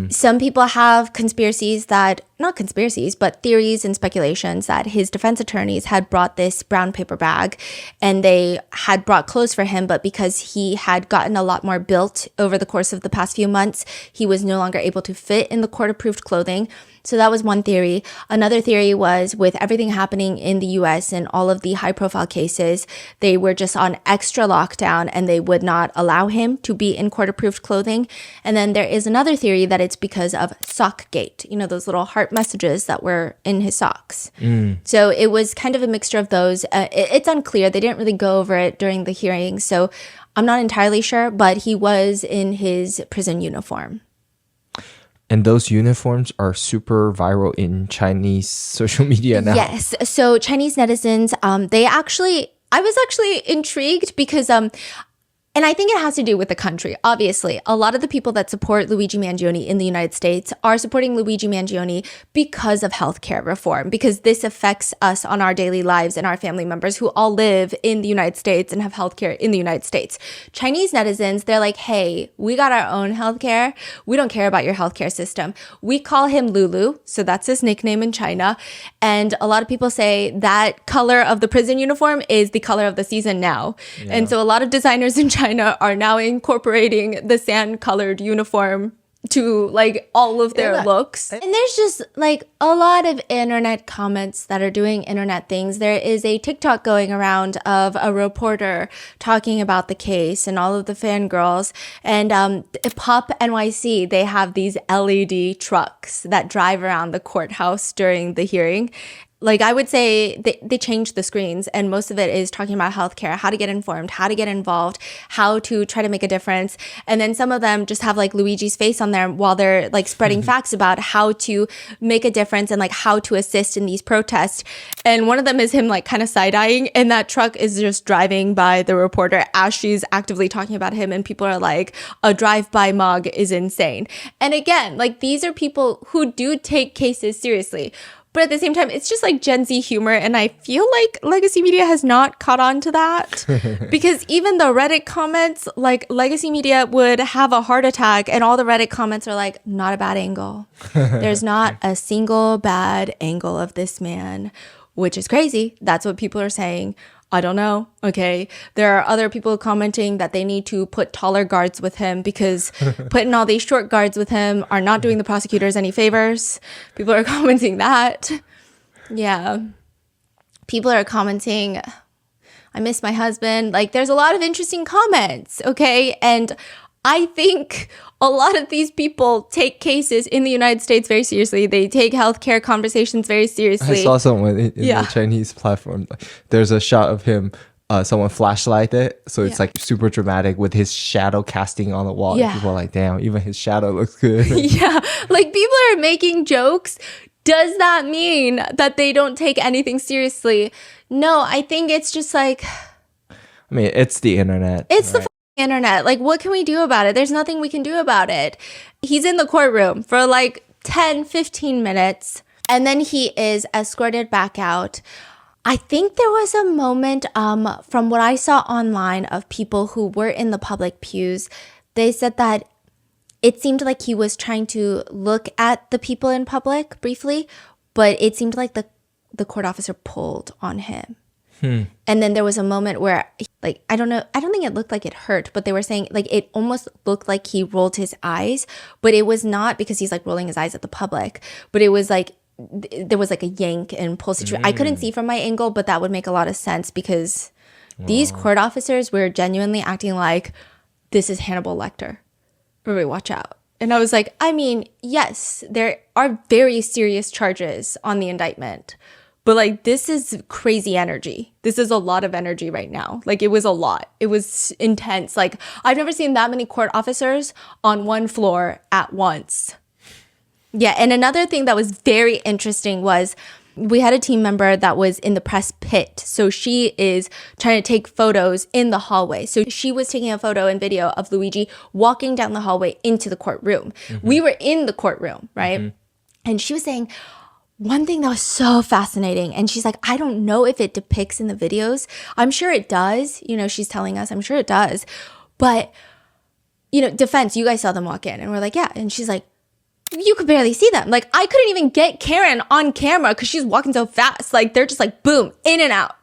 Some people have not conspiracies, but theories and speculations that his defense attorneys had brought this brown paper bag and they had brought clothes for him, but because he had gotten a lot more built over the course of the past few months, he was no longer able to fit in the court-approved clothing. So that was one theory. Another theory was with everything happening in the US and all of the high-profile cases, they were just on extra lockdown and they would not allow him to be in court-approved clothing. And then there is another theory that it's because of Sockgate, you know, those little heart messages that were in his socks. So it was kind of a mixture of those. It's unclear. They didn't really go over it during the hearing. So I'm not entirely sure, but he was in his prison uniform. And those uniforms are super viral in Chinese social media now. Yes. So Chinese netizens, I was actually intrigued because and I think it has to do with the country. Obviously, a lot of the people that support Luigi Mangione in the United States are supporting Luigi Mangione because of healthcare reform, because this affects us on our daily lives and our family members who all live in the United States and have healthcare in the United States. Chinese netizens, they're like, hey, we got our own healthcare. We don't care about your healthcare system. We call him Lulu, so that's his nickname in China. And a lot of people say that color of the prison uniform is the color of the season now. Yeah. And so a lot of designers in China are now incorporating the sand-colored uniform to like all of their looks. And there's just like a lot of internet comments that are doing internet things. There is a TikTok going around of a reporter talking about the case and all of the fangirls. And Pop NYC, they have these LED trucks that drive around the courthouse during the hearing. Like I would say they changed the screens, and most of it is talking about healthcare, how to get informed, how to get involved, how to try to make a difference. And then some of them just have like Luigi's face on there while they're like spreading facts about how to make a difference and like how to assist in these protests. And one of them is him like kind of side-eyeing, and that truck is just driving by the reporter as she's actively talking about him. And people are like, a drive-by mug is insane. And again, like these are people who do take cases seriously. But at the same time, it's just like Gen Z humor. And I feel like legacy media has not caught on to that. Because even the Reddit comments, like legacy media would have a heart attack. And all the Reddit comments are like, not a bad angle. There's not a single bad angle of this man, which is crazy. That's what people are saying. I don't know. Okay. There are other people commenting that they need to put taller guards with him because putting all these short guards with him are not doing the prosecutors any favors. People are commenting that. Yeah. People are commenting, I miss my husband. Like there's a lot of interesting comments. Okay. And I think a lot of these people take cases in the United States very seriously. They take healthcare conversations very seriously. I saw someone in the Chinese platform. There's a shot of him. Someone flashlighted it, so it's like super dramatic with his shadow casting on the wall. Yeah. People are like, "Damn, even his shadow looks good." Yeah, like people are making jokes. Does that mean that they don't take anything seriously? No, I think it's just like, I mean, it's the internet. It's the internet. Like, what can we do about it? There's nothing we can do about it. He's in the courtroom for like 10, 15 minutes, and then he is escorted back out. I think there was a moment from what I saw online of people who were in the public pews. They said that it seemed like he was trying to look at the people in public briefly, but it seemed like the court officer pulled on him. And then there was a moment where, like, I don't think it looked like it hurt, but they were saying, like, it almost looked like he rolled his eyes, but it was not because he's, like, rolling his eyes at the public, but it was, like, there was, like, a yank and pull situation. I couldn't see from my angle, but that would make a lot of sense because these court officers were genuinely acting like, this is Hannibal Lecter. Everybody watch out. And I was like, I mean, yes, there are very serious charges on the indictment, but like, this is crazy energy. This is a lot of energy right now. Like, it was a lot. It was intense. Like, I've never seen that many court officers on one floor at once. Yeah. And another thing that was very interesting was we had a team member that was in the press pit. So she is trying to take photos in the hallway. So she was taking a photo and video of Luigi walking down the hallway into the courtroom. We were in the courtroom, right? And she was saying, one thing that was so fascinating, and she's like, I don't know if it depicts in the videos. I'm sure it does. You know, she's telling us, I'm sure it does. But, you know, defense, you guys saw them walk in. And we're like, yeah. And she's like, you could barely see them. Like, I couldn't even get Karen on camera because she's walking so fast. Like, they're just like, boom, in and out.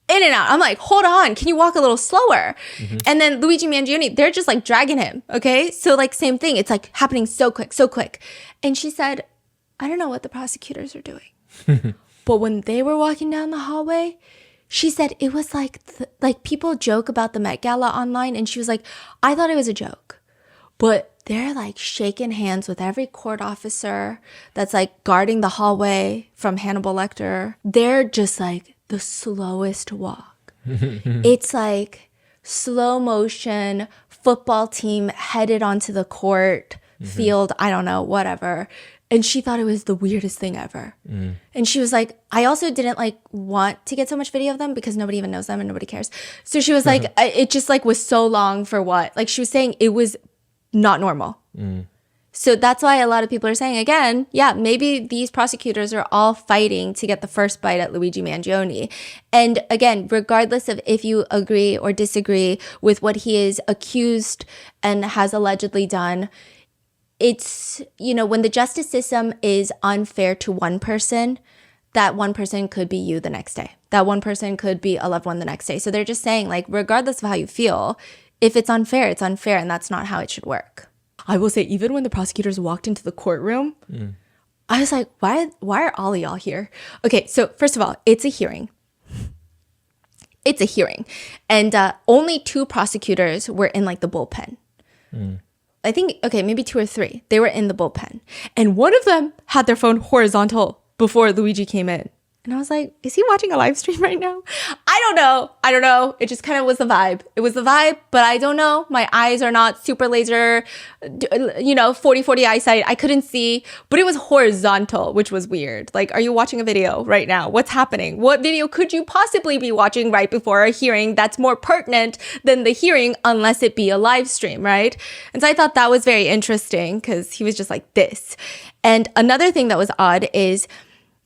In and out. I'm like, hold on. Can you walk a little slower? And then Luigi Mangione, they're just like dragging him. Okay. So like, same thing. It's like happening so quick, so quick. And she said, I don't know what the prosecutors are doing. But when they were walking down the hallway, she said it was like, people joke about the Met Gala online. And she was like, I thought it was a joke. But they're like shaking hands with every court officer that's like guarding the hallway from Hannibal Lecter. They're just like the slowest walk. It's like slow motion football team headed onto the court field. I don't know, whatever. And she thought it was the weirdest thing ever. And she was like, I also didn't like want to get so much video of them because nobody even knows them and nobody cares. So she was like, it just like was so long for what? Like she was saying it was not normal. So that's why a lot of people are saying, again, yeah, maybe these prosecutors are all fighting to get the first bite at Luigi Mangione. And again, regardless of if you agree or disagree with what he is accused and has allegedly done, it's, you know, when the justice system is unfair to one person, that one person could be you the next day. That one person could be a loved one the next day. So they're just saying, like, regardless of how you feel, if it's unfair, it's unfair, and that's not how it should work. I will say, even when the prosecutors walked into the courtroom, I was like, why are all of y'all here? Okay, so first of all, it's a hearing. It's a hearing. And only 2 prosecutors were in, like, the bullpen. I think, okay, maybe 2 or 3. They were in the bullpen. And one of them had their phone horizontal before Luigi came in. And I was like, is he watching a live stream right now? I don't know. It just kind of was the vibe. It was the vibe, but I don't know. My eyes are not super laser, 40/40 eyesight. I couldn't see, but it was horizontal, which was weird. Like, are you watching a video right now? What's happening? What video could you possibly be watching right before a hearing that's more pertinent than the hearing unless it be a live stream, right? And so I thought that was very interesting because he was just like this. And another thing that was odd is,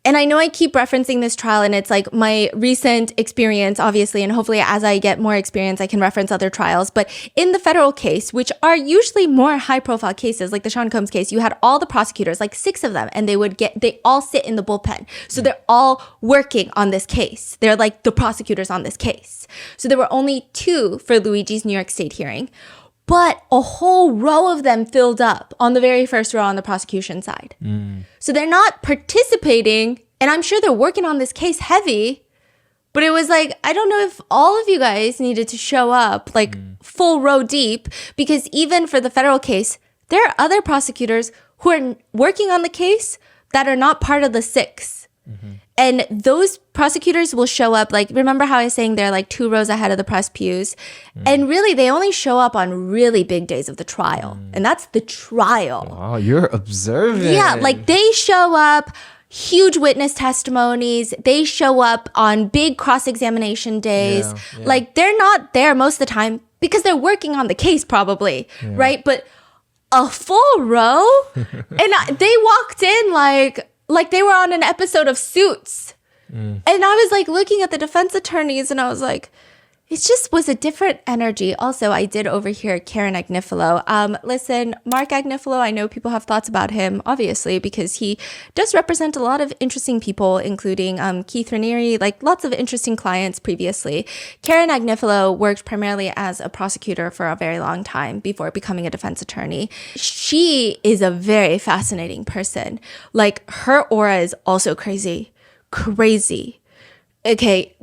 and I know I keep referencing this trial and it's like my recent experience, obviously, and hopefully as I get more experience, I can reference other trials. But in the federal case, which are usually more high profile cases, like the Sean Combs case, you had all the prosecutors, like 6 of them, and they all sit in the bullpen. So they're all working on this case. They're like the prosecutors on this case. So there were only 2 for Luigi's New York State hearing. But a whole row of them filled up on the very first row on the prosecution side. So they're not participating, and I'm sure they're working on this case heavy, but it was like, I don't know if all of you guys needed to show up like full row deep, because even for the federal case, there are other prosecutors who are working on the case that are not part of the 6. And those prosecutors will show up, like, remember how I was saying they're like 2 rows ahead of the press pews? And really, they only show up on really big days of the trial. And that's the trial. Wow, you're observant. Yeah, like they show up, huge witness testimonies. They show up on big cross-examination days. Like, they're not there most of the time because they're working on the case probably, right? But a full row? And they walked in like they were on an episode of Suits. And I was like looking at the defense attorneys and I was like, it just was a different energy. Also, I did overhear Karen Agnifilo. Listen, Mark Agnifilo, I know people have thoughts about him, obviously, because he does represent a lot of interesting people, including Keith Raniere, like lots of interesting clients previously. Karen Agnifilo worked primarily as a prosecutor for a very long time before becoming a defense attorney. She is a very fascinating person. Like, her aura is also crazy. Okay,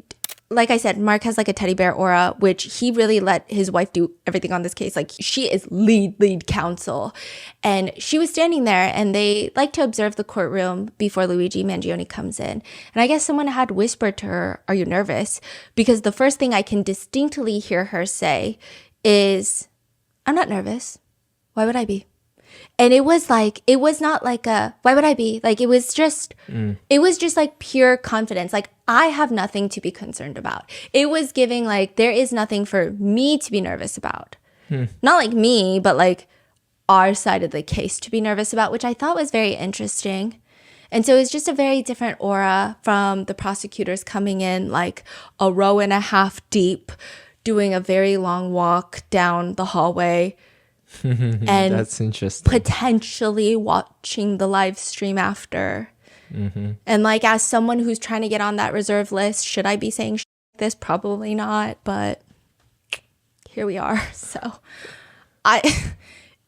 like I said, Mark has like a teddy bear aura, which he really let his wife do everything on this case. Like, she is lead counsel. And she was standing there and they like to observe the courtroom before Luigi Mangione comes in. And I guess someone had whispered to her, "Are you nervous?" Because the first thing I can distinctly hear her say is, "I'm not nervous. Why would I be?" And it was not like why would I be? Like, it was just like pure confidence. Like, I have nothing to be concerned about. It was giving like, there is nothing for me to be nervous about. Not like me, but like our side of the case to be nervous about, which I thought was very interesting. And so it's just a very different aura from the prosecutors coming in like a row and a half deep, doing a very long walk down the hallway. And that's interesting. Potentially watching the live stream after. And like, as someone who's trying to get on that reserve list, should I be saying this? Probably not, but here we are. So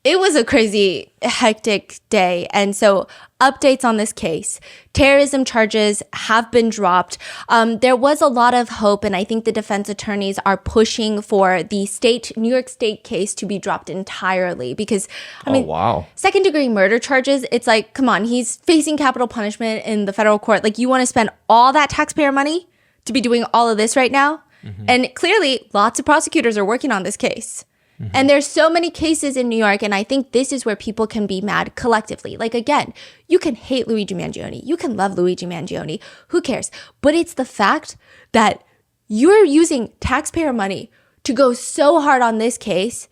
it was a crazy, hectic day. And so updates on this case. Terrorism charges have been dropped. There was a lot of hope, and I think the defense attorneys are pushing for the New York State case to be dropped entirely because, I mean, second degree murder charges, it's like, come on, he's facing capital punishment in the federal court. Like, you want to spend all that taxpayer money to be doing all of this right now? And clearly, lots of prosecutors are working on this case. And there's so many cases in New York, and I think this is where people can be mad collectively. Like, again, you can hate Luigi Mangione. You can love Luigi Mangione. Who cares? But it's the fact that you're using taxpayer money to go so hard on this case,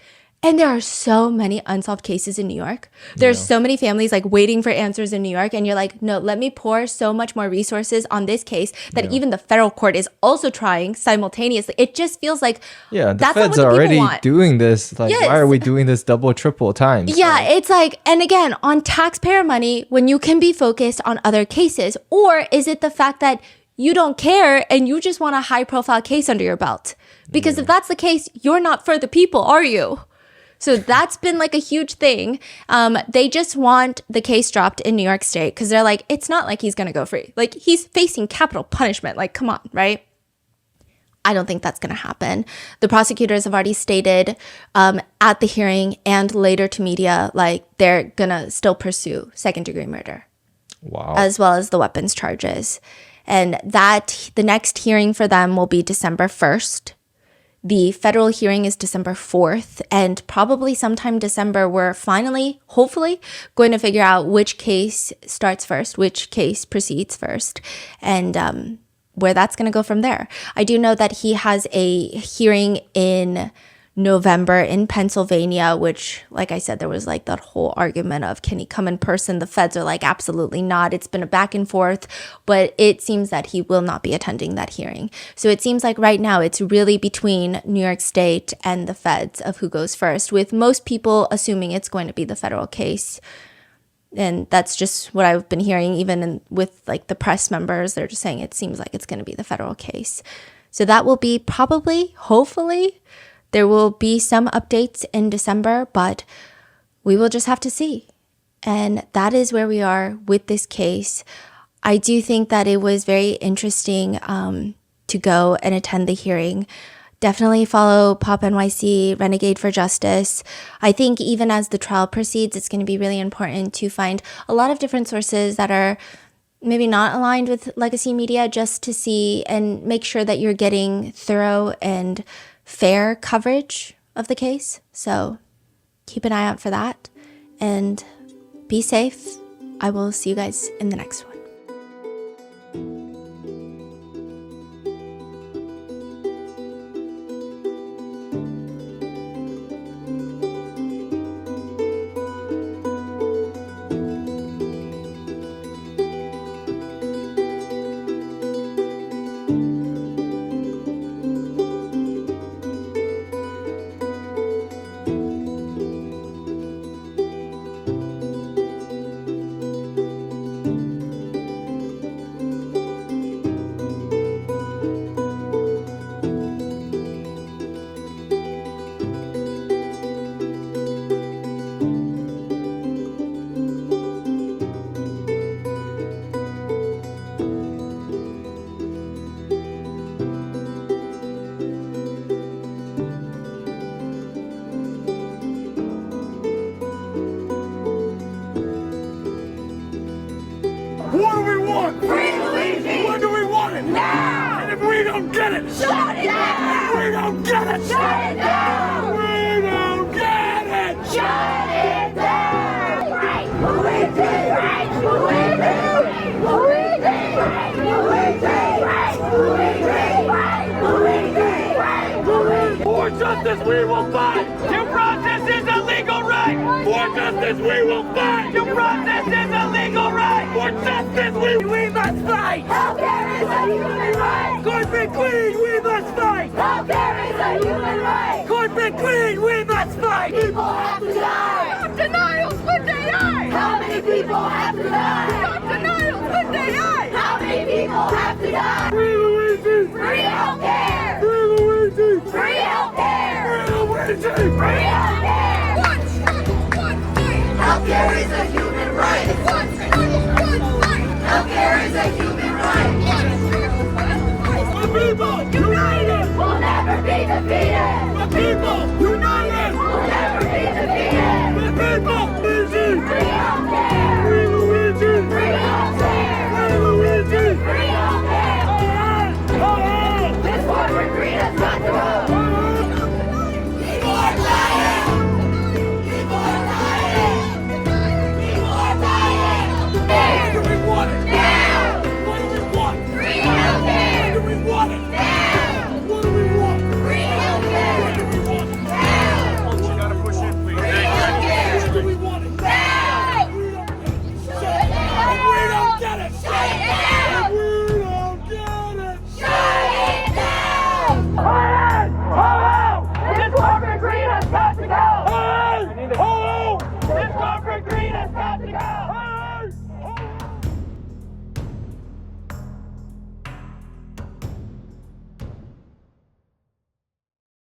and there are so many unsolved cases in New York. There's so many families like waiting for answers in New York, and you're like, no, let me pour so much more resources on this case that even the federal court is also trying simultaneously. It just feels like the that's feds not what are the already want. doing this. Like, why are we doing this double, triple times? Yeah, it's like, and again, on taxpayer money when you can be focused on other cases, or is it the fact that you don't care and you just want a high profile case under your belt? Because if that's the case, you're not for the people, are you? So that's been like a huge thing. They just want the case dropped in New York State because they're like, it's not like he's going to go free. Like, he's facing capital punishment. Like, come on, right? I don't think that's going to happen. The prosecutors have already stated at the hearing and later to media, like, they're going to still pursue second degree murder. Wow. As well as the weapons charges. And that the next hearing for them will be December 1st. The federal hearing is December 4th, and probably sometime December, we're finally, hopefully, going to figure out which case starts first, which case proceeds first, and where that's going to go from there. I do know that he has a hearing in November in Pennsylvania, which, like I said, there was like that whole argument of, can he come in person? The feds are like, absolutely not. It's been a back and forth, but it seems that he will not be attending that hearing. So it seems like right now it's really between New York State and the feds of who goes first, with most people assuming it's going to be the federal case. And that's just what I've been hearing, even with like the press members. They're just saying it seems like it's going to be the federal case. So that will be probably, hopefully, there will be some updates in December, but we will just have to see. And that is where we are with this case. I do think that it was very interesting to go and attend the hearing. Definitely follow Pop NYC, Renegade for Justice. I think even as the trial proceeds, it's going to be really important to find a lot of different sources that are maybe not aligned with legacy media, just to see and make sure that you're getting thorough and fair coverage of the case. So keep an eye out for that and be safe. I will see you guys in the next one. What do we want? Free Luigi! When do we want it? Now! And if we don't get it, shut it down! If we don't get it, shut it down! We don't get it! Shut it down! Right, Luigi! Right, Luigi! Right, Luigi! Right, Luigi! Right, Luigi! Right, Luigi! Right, Luigi! For justice we will fight! Due process is a legal right! For justice we will fight! Due process is a legal right! For justice we must fight! Healthcare is a human right! Corporate greed, we must fight! Healthcare is a human right! Corporate greed, we must fight! People have to die! Stop denials when they die! How many people have to die? Stop denials when they die! How many people have to die? Free Luigi! Free healthcare! Free Luigi! Free healthcare! Free Luigi! Free healthcare! One struggle, one fight! Healthcare is a human right! One struggle, one fight! Healthcare is a human right! One struggle, one fight! The people united will never be defeated! The people